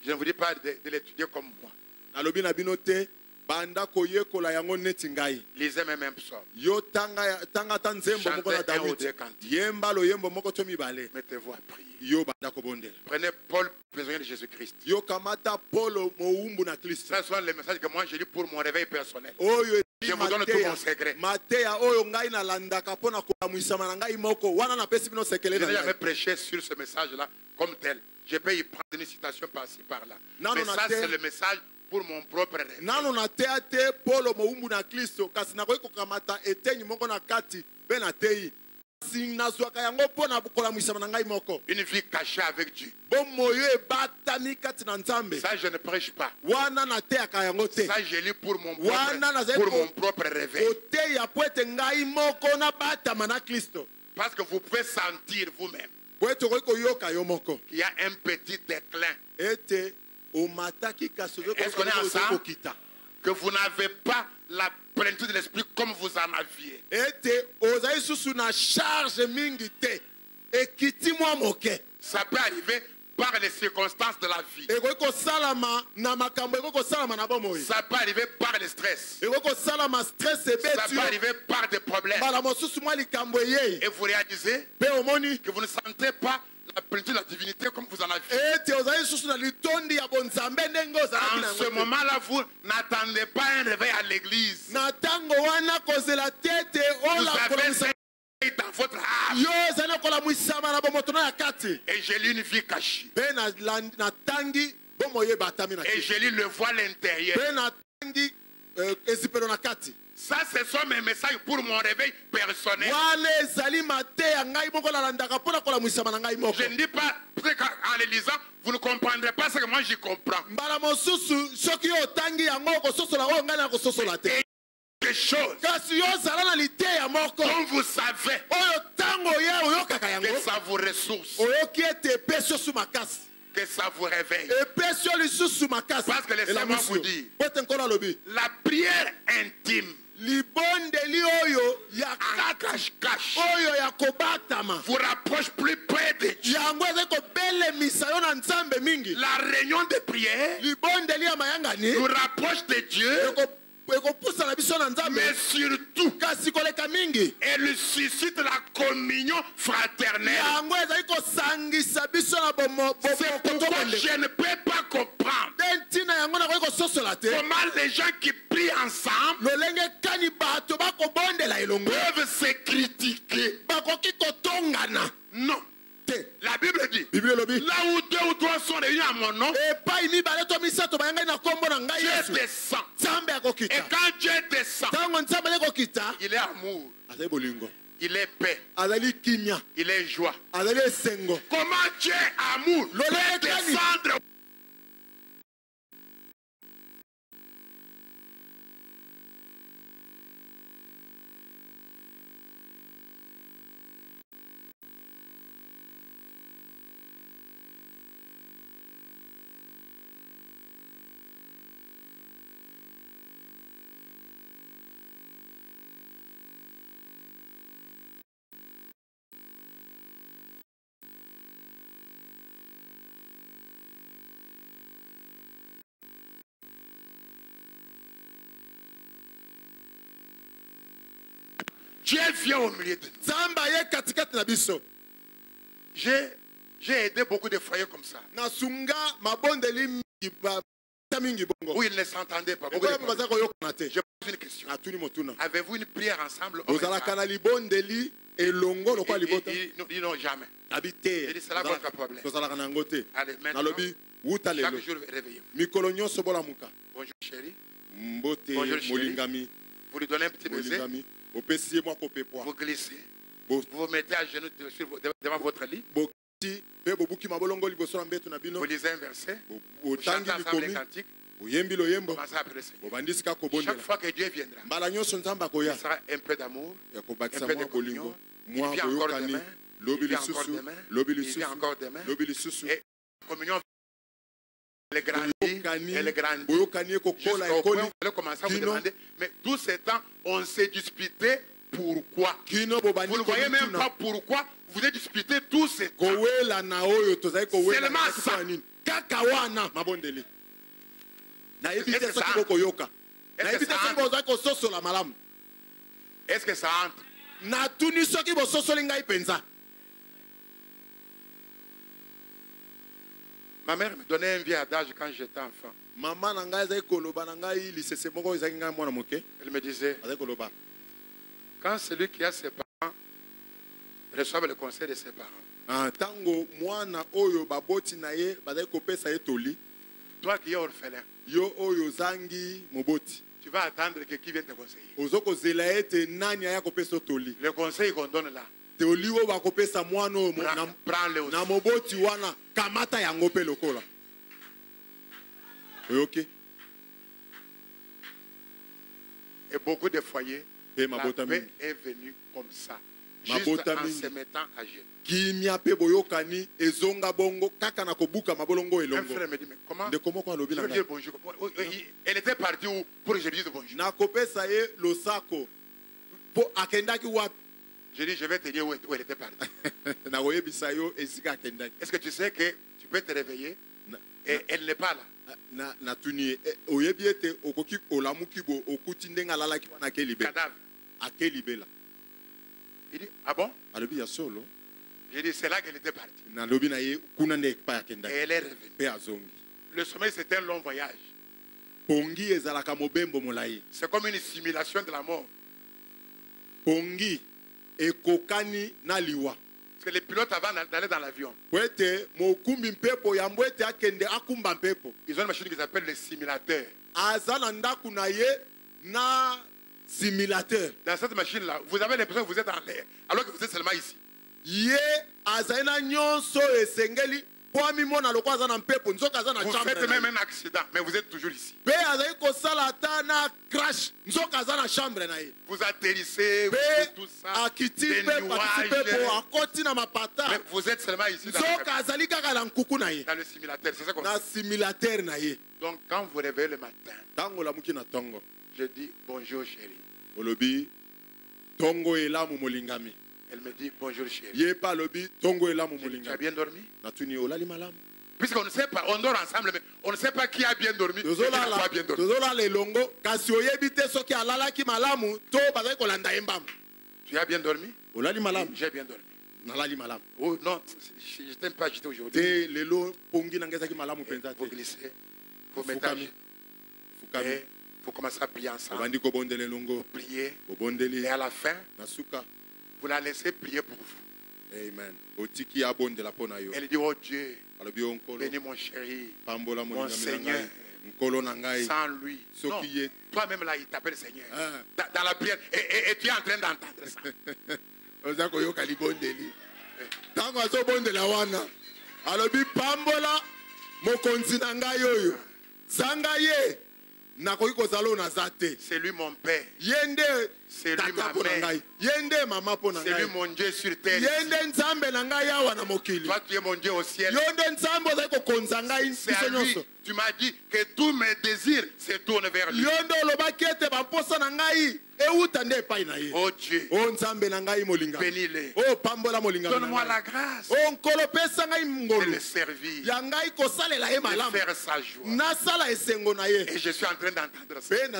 Je ne vous dis pas de l'étudier comme moi. Nalobi na binote banda koyekola yango neti ngai. Lisez même psaume. Yo tanga tanzembo moko na David. Yemba lo yembo moko to mibale. Mettez-vous à prier. Yo banda ko bondela. Prenez Paul, prisonnier de Jésus-Christ. Yo kamata Paul moumbu na Christ. Ça sont les messages que moi j'ai lu pour mon réveil personnel. Oyo je vous donne tout mon secret. Matéa oyo ngai na landaka pona ko amuisama na ngai moko wana na pesi bino sekele na. Je n'ai jamais prêché sur ce message là comme tel. Je peux y prendre une citation par-ci par-là. Mais ça c'est le message pour mon propre rêve. Nano na teate Paul moumbu na Kristo kasi na ko kamata etenyi moko na kati be na tei. Une vie cachée avec Dieu. Ça je ne prêche pas. Ça je lis pour mon propre réveil. Parce que vous pouvez sentir vous-même qu'il y a un petit déclin. Est-ce qu'on est ensemble? Que vous n'avez pas la plénitude de l'esprit comme vous en aviez. Ça peut arriver par les circonstances de la vie. Ça peut arriver par le stress. Ça peut arriver par des problèmes. Et vous réalisez que vous ne sentez pas la plénitude de la divinité comme vous en aviez. En ce moment-là, vous n'attendez pas un réveil à l'église. Vous avez dans votre âme. Et j'ai lu une vie cachée. Et j'ai lu le voile intérieur. Ça, ce sont mes messages pour mon réveil personnel. Je ne dis pas, en les lisant, vous ne comprendrez pas ce que moi j'y comprends. Des choses dont vous savez que ça vous ressource, que ça vous réveille. Parce que laissez-moi vous dire, la prière intime cache-cache vous rapproche plus près de Dieu. La réunion de prière nous rapproche de Dieu. Mais surtout, elle suscite la communion fraternelle. C'est pourquoi je ne peux pas comprendre comment les gens qui prient ensemble peuvent se critiquer. Non. La Bible dit, là où 2 ou 3 sont réunis à mon nom, Dieu descend. Et quand Dieu descend, il est amour, il est paix, il est joie. Comment Dieu est amour peut descendre? Dieu vient au milieu de nous. J'ai aidé beaucoup de foyers comme ça. Où ils ne s'entendaient pas. Je pose une question. Avez-vous une prière ensemble? Ils n'ont jamais. C'est là votre problème. Allez, maintenant, chaque jour, réveillez-vous. Bonjour chérie. Bonjour chérie. Vous lui donnez un petit baiser. Vous glissez. Vous vous mettez à genoux devant votre lit. Vous lisez un verset. Vous chantez ensemble les cantiques. Commencez à prier le Seigneur. Chaque fois que Dieu viendra, il sera un peu d'amour, un peu de communion. Il vient encore demain. Il vient encore demain. Il vient encore demain. Et la communion, elle grandit, elle grandit. Jusqu'au point où vous allez commencer à vous demander, mais tous ces temps, on s'est disputé pourquoi? Vous ne voyez même pas pourquoi vous êtes disputé tous ces temps. Seulement ça. Est-ce que ça entre? Ma mère me donnait un vieil adage quand j'étais enfant. Elle me disait, quand celui qui a ses parents reçoit le conseil de ses parents, toi qui es orphelin, tu vas attendre que qui vienne te conseiller. Le conseil qu'on donne là, prends-le aussi. Et beaucoup de foyers, la paix est venue comme ça, juste en se mettant à genoux. Un frère me dit, mais comment je veux dire bonjour? Elle était partie où pour que je dise bonjour? Je dis, je vais te dire où elle était partie. Est-ce que tu sais que tu peux te réveiller et elle n'est pas là? Cadavre. Il dit, ah bon? J'ai dit, c'est là qu'elle était partie. Et elle est revenue. Le sommeil, c'est un long voyage. C'est comme une simulation de la mort. Parce que les pilotes avant d'aller dans l'avion, ils ont une machine qui s'appelle le simulateur. Dans cette machine-là, vous avez l'impression que vous êtes en l'air, alors que vous êtes seulement ici. Vous faites même un accident, mais vous êtes toujours ici. Vous atterrissez, vous faites tout ça, des nuages, mais vous êtes seulement ici dans le simulateur. C'est ça qu'on fait. Donc quand vous réveillez le matin, je dis bonjour chérie. Elle me dit bonjour chérie. Tu as bien dormi? Puisqu'on ne sait pas, on dort ensemble, mais on ne sait pas qui a bien dormi et qui n'a pas bien dormi. Tu as bien dormi? J'ai bien dormi. Oh, non, je n'étais pas agité aujourd'hui. Vous glissez, vous mettez à genoux. Et vous commencez à prier ensemble. Vous priez. Et à la fin, vous la laissez prier pour vous. Amen. Elle dit, oh Dieu, bénis mon chéri, mon Seigneur. Sans lui. Non, toi-même là, il t'appelle Seigneur. Dans la prière. Et tu es en train d'entendre ça. C'est lui mon père. C'est lui ma mère. C'est lui mon Dieu sur terre. Toi tu es mon Dieu au ciel. C'est à lui. Tu m'as dit que tous mes désirs se tournent vers lui. Oh Dieu, bénis-les. Donne-moi la grâce de le servir, de faire sa joie. Et je suis en train d'entendre ça. Et en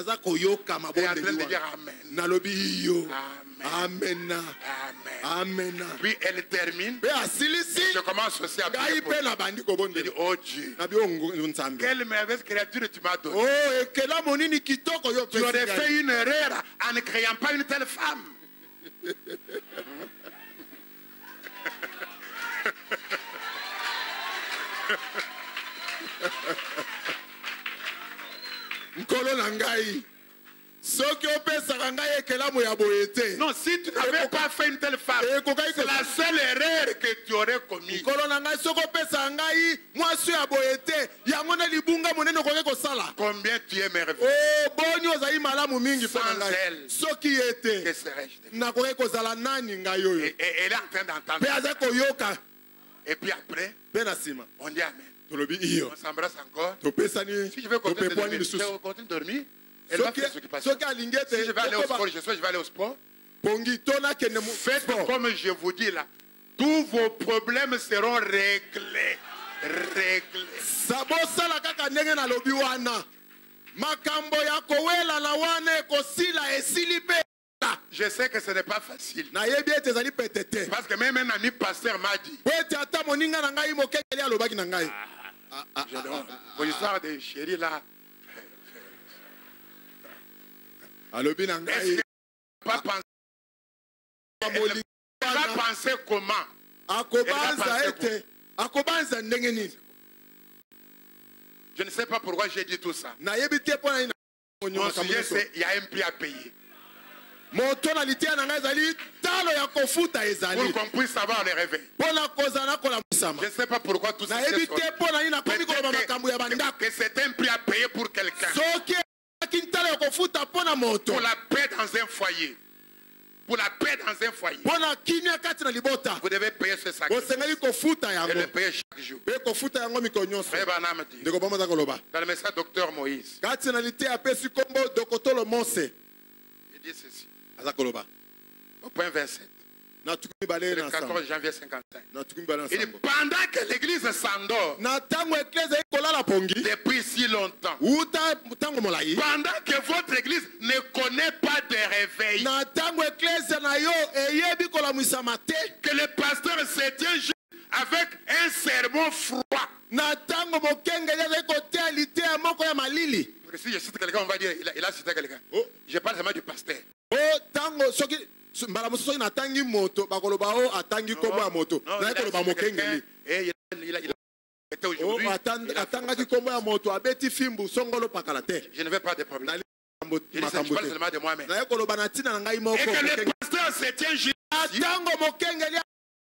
train de dire Amen. Amen. Amen. Amen. Amen. Puis elle termine. Je commence aussi à prier pour je dis, oh Dieu, quelle merveilleuse créature tu m'as donnée. Tu aurais fait une erreur en ne créant pas une telle femme. Non, si tu n'avais pas fait une telle femme, c'est la seule erreur que tu aurais commise. Combien tu es merveilleux. Sans elle, que serais-je devenu? Et elle est en train d'entendre. Et puis après, on dit Amen. On s'embrasse encore. Si je veux continuer de dormir, elle va faire ce qui passe. Si je vais aller au sport, je vais aller au sport. Faites comme je vous dis là. Tous vos problèmes seront réglés. Je sais que ce n'est pas facile. Parce que même un ami pasteur m'a dit. Vos histoires de chérie là. Est-ce pas penser? Elle va penser comment? Je ne sais pas pourquoi j'ai dit tout ça. Mon sujet c'est il y a un prix à payer. Pour qu'on puisse avoir le réveil. Je ne sais pas pourquoi tout ça. Que c'est un prix à payer pour quelqu'un. Pour la paix dans un foyer. Pour la paix dans un foyer. Vous devez payer ce sacrifice. Et le payer chaque jour. Dans le message Docteur Moïse, il dit ceci. Au point 27. Le 14 janvier 55. Il dit pendant que l'église s'endort depuis si longtemps, pendant que votre église ne connaît pas de réveil, que le pasteur se tient juste avec un sermon froid. Si je cite quelqu'un, on va dire il a cité quelqu'un. Je parle seulement du pasteur. Je ne vais pas de problème. Je parle seulement de moi-même. Et que le pasteur se tient juste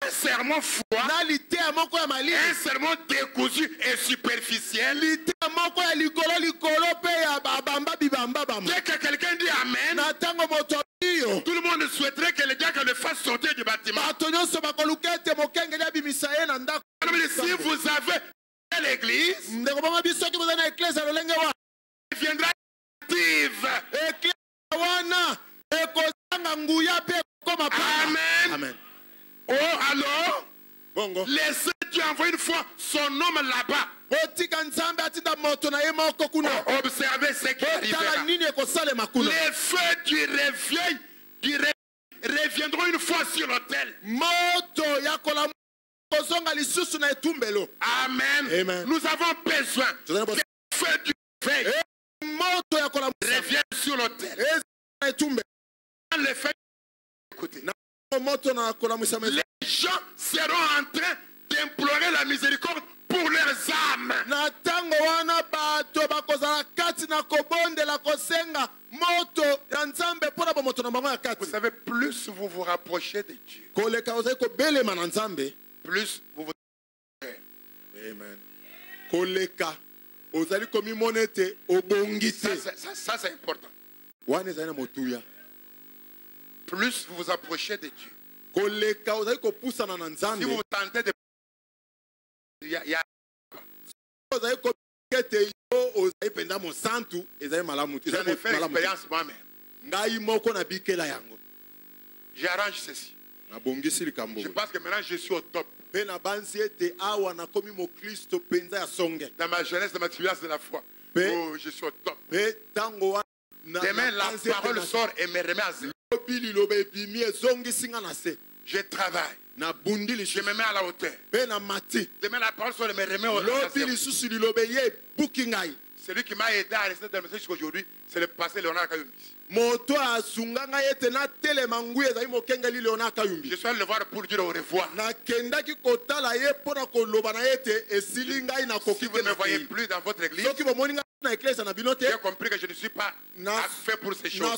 un sermon froid, un sermon décousu et superficiel. Dès que quelqu'un dit Amen, tout le monde souhaiterait que le diacre le fasse sortir du bâtiment. Si vous avez l'église, il viendra active. Amen. Oh, alors, laissez Dieu envoyer une fois son homme là-bas. Observez ce qui arrivera. Les feux du réveil reviendront une fois sur l'autel. Amen. Nous avons besoin que les feux du réveil reviennent sur l'autel. Les feux, écoutez. Les gens seront en train d'implorer la miséricorde pour leurs âmes. Vous savez, plus vous vous rapprochez de Dieu, plus vous vous... Amen. Ça c'est important. Plus vous vous approchez de Dieu. Si vous tentez de... Il y a... J'en ai fait l'expérience moi-même. J'arrange ceci. Je pense que maintenant je suis au top. Dans ma jeunesse, dans ma tribulation de la foi. Oh, je suis au top. Demain, la parole sort et me remet à zéro. Je travaille. Je me mets à la hauteur. Demain, la parole sur me remet au celui qui m'a aidé à rester dans le message jusqu'aujourd'hui, c'est le passé Léonard Kayumbi. Je suis allé le voir pour dire au revoir. Si vous ne me voyez plus dans votre église, j'ai compris que je ne suis pas fait pour ces choses.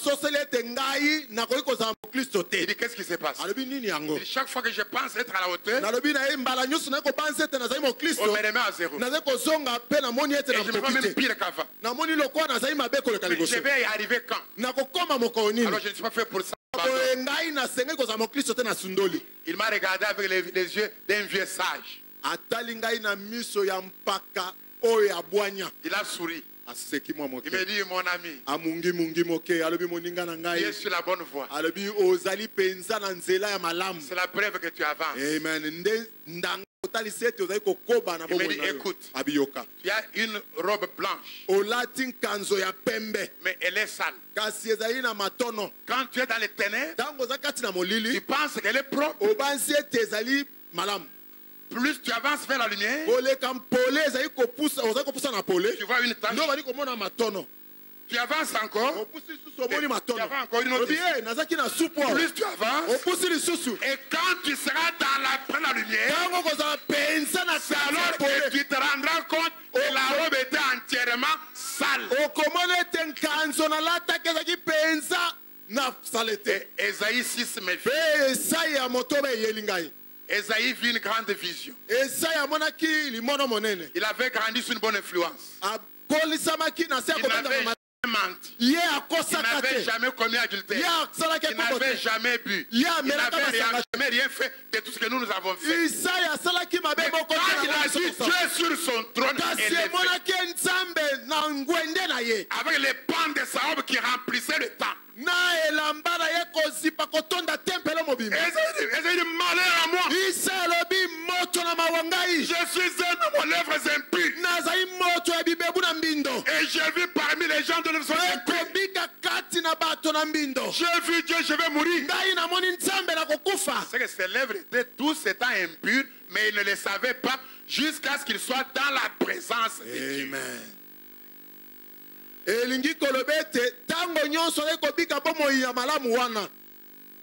Il dit, qu'est-ce qui se passe? Il dit, chaque fois que je pense être à la hauteur, on me remet à zéro. Et je me vois même pire qu'avant. Je vais y arriver quand? Alors je ne suis pas fait pour ça. Il m'a regardé avec les yeux d'un vieux sage. Il a souri. Il me dit, mon ami, tu es sur la bonne voie. C'est la preuve que tu avances. Amen. Il me dit, écoute, tu as une robe blanche, mais elle est sale. Quand tu es dans les ténèbres, tu penses qu'elle est propre. Plus tu avances vers la lumière, tu vois une tache. Tu avances encore. Tu avances encore une autre. Plus tu avances. Et quand tu seras dans la lumière, c'est alors que tu te rendras compte que la robe était entièrement sale. Et Esaïe 6 me fait. Esaïe vit une grande vision. Il avait grandi sous une bonne influence. Il n'avait menti. Il n'avait jamais commis adultère. Il n'avait jamais bu. Il n'avait jamais rien fait de tout ce que nous avons fait. Mais quand il a dit Dieu sur son trône, avec les bandes de sa robe qui remplissaient le temple. Et j'ai dit, malheur à moi. Je suis un homme aux lèvres impies. Et j'ai vu parmi les gens de l'œuvre impies. J'ai vu Dieu, je vais mourir. C'est que ses lèvres étaient tous étant impures, mais il ne les savait pas jusqu'à ce qu'il soit dans la présence de Dieu. Amen. Elingi kolobete tango nyonso ekobika bomo ya malamu wana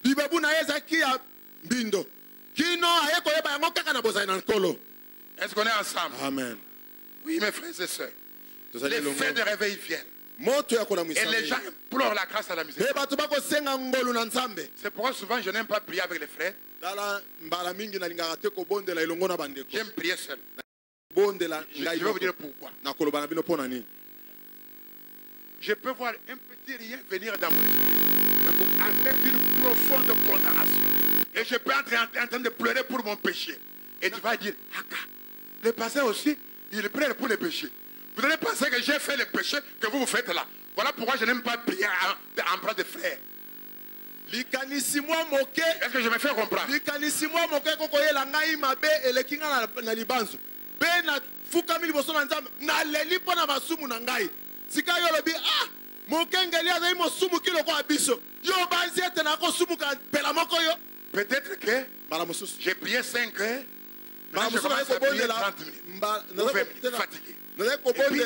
bibebu na ezaki ya mbindo kino ayeko yeba yango kaka na bozai na nkolo. Est-ce qu'on est ensemble? Amen. Oui, mes frères et sœurs. Les fêtes de réveil viennent. Et les gens implorent la grâce à la miséricorde. C'est pourquoi souvent je n'aime pas prier avec les frères. J'aime prier seul. Je vais vous dire pourquoi. Je peux voir un petit rien venir dans mon esprit avec une profonde condamnation. Et je peux être en train de pleurer pour mon péché. Et tu vas dire, Aka, le passé aussi, il pleure pour le péché. Vous allez penser que j'ai fait le péché que vous faites là. Voilà pourquoi je n'aime pas prier en bras de frères. Est-ce que je me fais comprendre? Peut-être que j'ai prié 5 heures. Maintenant je commence à prier 30 minutes. Ou 20 minutes, fatigué. Et puis,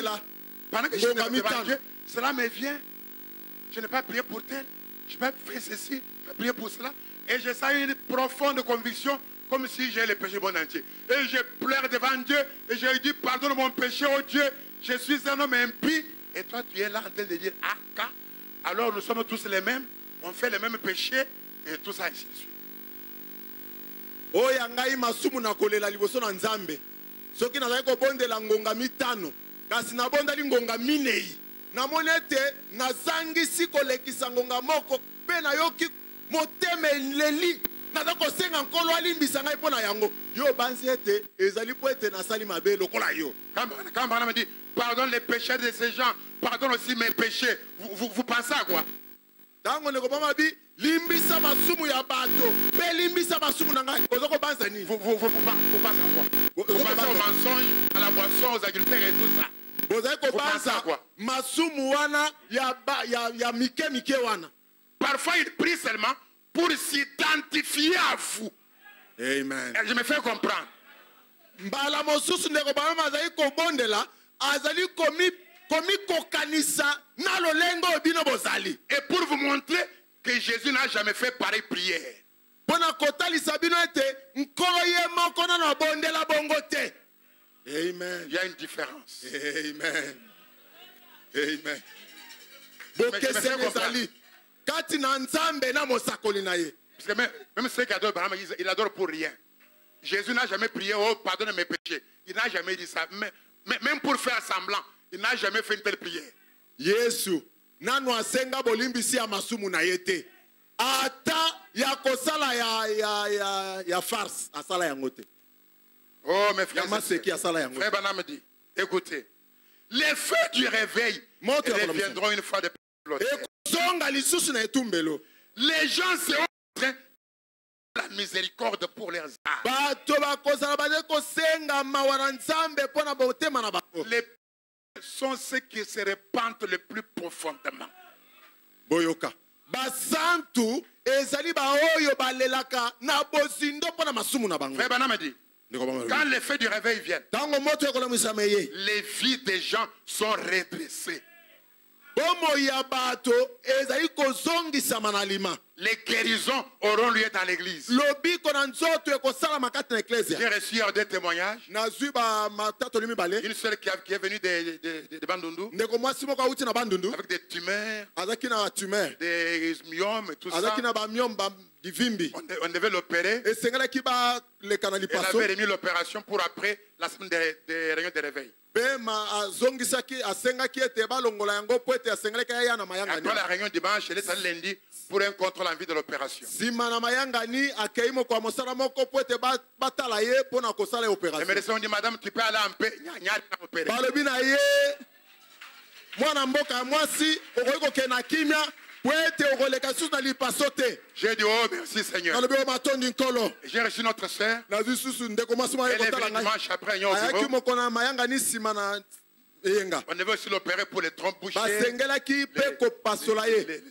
pendant que je suis devant Dieu, cela me vient. Je n'ai pas prié pour tel. Je n'ai pas fait ceci. Je n'ai pas prié pour cela. Et je sens une profonde conviction, comme si j'ai le péché bon entier. Et je pleure devant Dieu. Et je lui dis, pardonne mon péché, oh Dieu. Je suis un homme impie. Et toi, tu es là en train de dire, ah, alors nous sommes tous les mêmes. On fait les mêmes péchés. Et tout ça, ainsi de suite. Oya ngai masumu na kolela liboso na Nzambe. Soki nazali kobondela ngonga mitano, kasi nabondeli ngonga minei. Namonete nazangisi kolekisa ngonga moko pe na yoki moteme leli. Naza kosenga nkolo alimbisa ngai pona yango. Yo bansi ete ezali po ete nasali mabe lokola yo. Quand Balaam me dit, pardonne les péchés de ces gens, pardonne aussi mes péchés. Vous pensez à quoi? Tango ne kobama bi limbisa masumu ya bato pe limbisa masumu na ngai ozoko banza ni vous pensez à quoi? Vous pensez aux mensonges, à la boisson, aux adultères et tout ça. Vous pensez à quoi? Masumu wana ya mike wana. Parfois, il prie seulement pour s'identifier à vous. Amen. Et je me fais comprendre. Mbala mosusu ndeko bana azali kobondela azali komi kokanisa na lolengo bino bozali. Et pour vous montrer que Jésus n'a jamais fait pareille prière. Pona kotalisa bino ete nkolo ye moko na bondela bongo te. Amen. Il y a une différence. Amen. Amen. Bokese ezali kati na nzambe na mosakoli na ye. Parce que même ceux qui adorent Abraham, il adore pour rien. Jésus n'a jamais prié, oh, pardonne mes péchés. Il n'a jamais dit ça. Mais même pour faire semblant, il n'a jamais fait une telle prière. Yesu, nanu asenga bolimbisi ya masumu na yete. Ata ya kosala ya farce, asala yango te. Oh, mes frères, Frère Banam me dit, écoutez, les feux du réveil reviendront une fois de plus. Les gens seront en train la miséricorde pour leurs âmes. Les sont ceux qui se répandent le plus profondément. Boyoka. Basantu ezali ba oyo balelaka na bozindo pona masumu na bango. Frère Banam dit, quand les feux du réveil viennent, les vies des gens sont redressées. Les guérisons auront lieu dans l'église. J'ai reçu des témoignages. Une sœur qui est venue de Bandundu avec des tumeurs, des myomes et tout ça. On devait l'opérer. Elle avait remis l'opération pour après la semaine des réunions de réveil. Après la réunion dimanche, elle est allée lundi pour un contrôle en vue de l'opération. Et me laissons dit, madame, tu peux aller en paix. J'ai dit, oh merci Seigneur. J'ai reçu notre soeur. Elle est venue dimanche après on devait aussi l'opérer pour les trompes bouchées,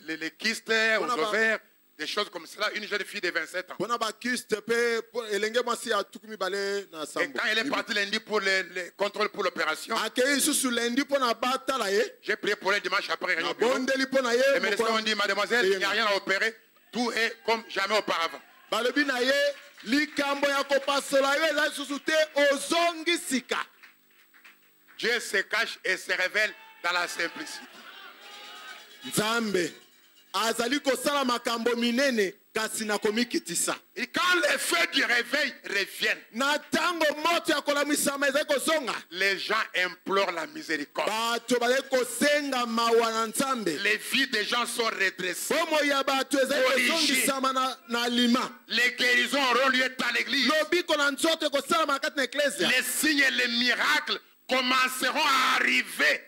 les kystes aux ovaires, des choses comme cela. Une jeune fille de 27 ans. Et quand elle est partie lundi pour les contrôles pour l'opération, j'ai prié pour elle dimanche après. Et mes soeurs ont dit, mademoiselle, il n'y a rien à opérer. Tout est comme jamais auparavant. Dieu se cache et se révèle dans la simplicité. Et quand les feux du réveil reviennent, les gens implorent la miséricorde. Les vies des gens sont redressées. Les guérisons auront lieu dans l'église. Les signes et les miracles commenceront à arriver.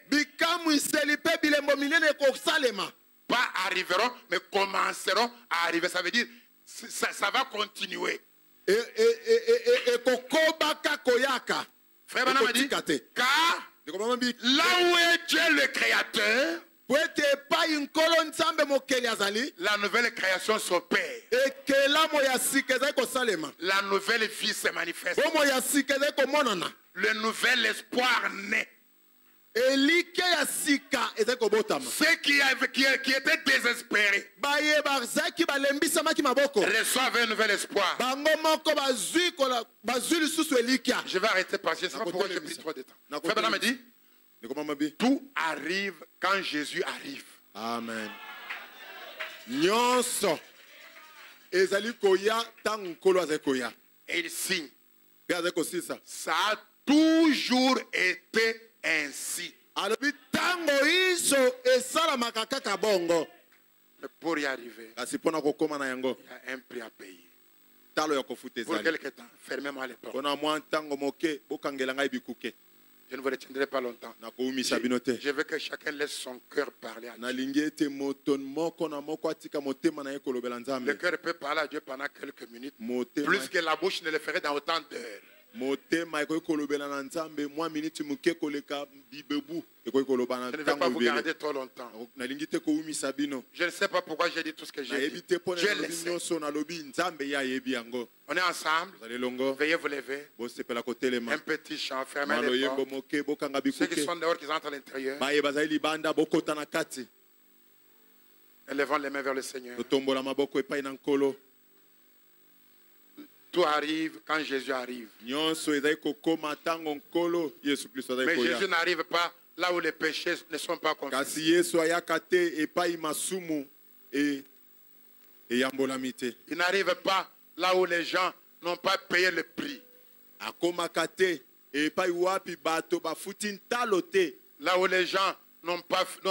Pas arriveront, mais commenceront à arriver. Ça veut dire, ça va continuer. Frère Banam dit, car là où est Dieu le créateur, la nouvelle création s'opère. La nouvelle vie se manifeste. Le nouvel espoir naît. Ceux qui étaient désespérés reçoivent un nouvel espoir. Je vais arrêter parce que je ne sais pas pourquoi j'ai pris trop de temps. Frère Banam me dit, tout arrive quand Jésus arrive. Amen. Et il signe. Ça a toujours été ainsi. Mais pour y arriver, il y a un prix à payer. Pour quelque temps, fermez-moi les portes. Je ne vous retiendrai pas longtemps. Je veux que chacun laisse son cœur parler à Dieu. Le cœur peut parler à Dieu pendant quelques minutes, plus que la bouche ne le ferait dans autant d'heures. motema ekoki kolobela na nzambe mwa minute moke koleka bibebu ekoki koloba na Je ne vais pas vous garder trop longtemps. nalingi te koumisa bino Je ne sais pas pourquoi j'ai dit tout ce que j'ai dit. Je le sais. nyonso nalobi nzambe ye ayebi yango. On est ensemble. Vous allez longo. Veuillez vous lever. Bosepela kotelema. Un petit chant, fermez les portes. moke bokanga Ceux qui bikuke. sont dehors, qui entrent à l'intérieur. Baye bazali libanda bokota na kati. Élevons les mains vers le Seigneur. Totombola maboko epai na nkolo. Tout arrive quand Jésus arrive. Nyonso ezali kokoma tango nkolo Yesu Kristo azali Mais koya. Jésus n'arrive pas là où les péchés ne sont pas confessés. Kasi Yesu ayaka te epai masumu eyambolami te. Il n'arrive pas là où les gens n'ont pas payé le prix. Akomaka te epai wapi bato bafuti ntalo te. Là où les gens n'ont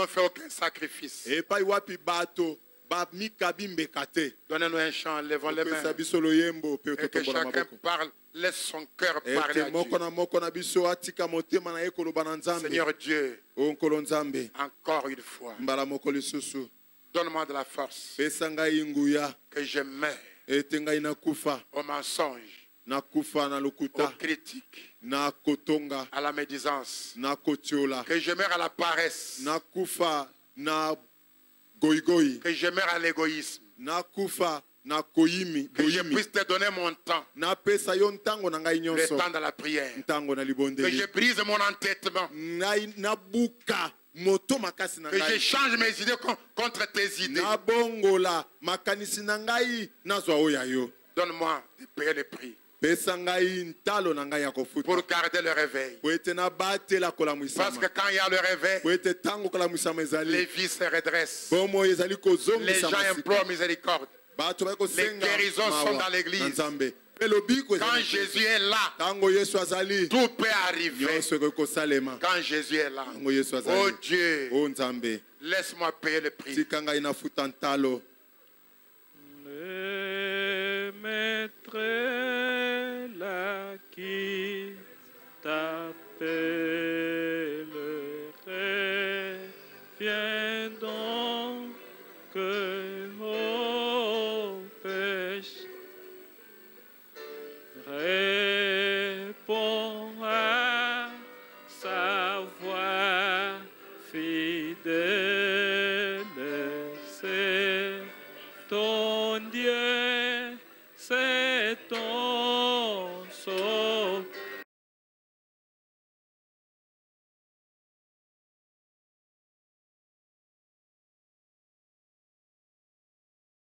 fait aucun sacrifice. Epai wapi bato bamikabi mbeka te. Donnez-nous un chant, levons les mains. Et que chacun parle, laisse son cœur parler à Dieu. Seigneur Dieu, encore une fois, donne-moi de la force que je mets au mensonge, aux critiques, à la médisance, que je meurs à la paresse, que je meurs à l'égoïsme, que je puisse te donner mon temps, le temps de la prière, que je brise mon entêtement, que je change mes idées contre tes idées. Donne-moi de payer le prix pour garder le réveil. Parce que quand il y a le réveil, les vies se redressent. Les gens implorent miséricorde. Les guérisons sont dans l'église. Quand Jésus est là, tout peut arriver. Quand Jésus est là, oh Dieu, laisse-moi payer le prix. Le maître là qui t'appellerait, viens donc ô péché, réponds à sa voix fidèle, c'est ton Dieu, c'est ton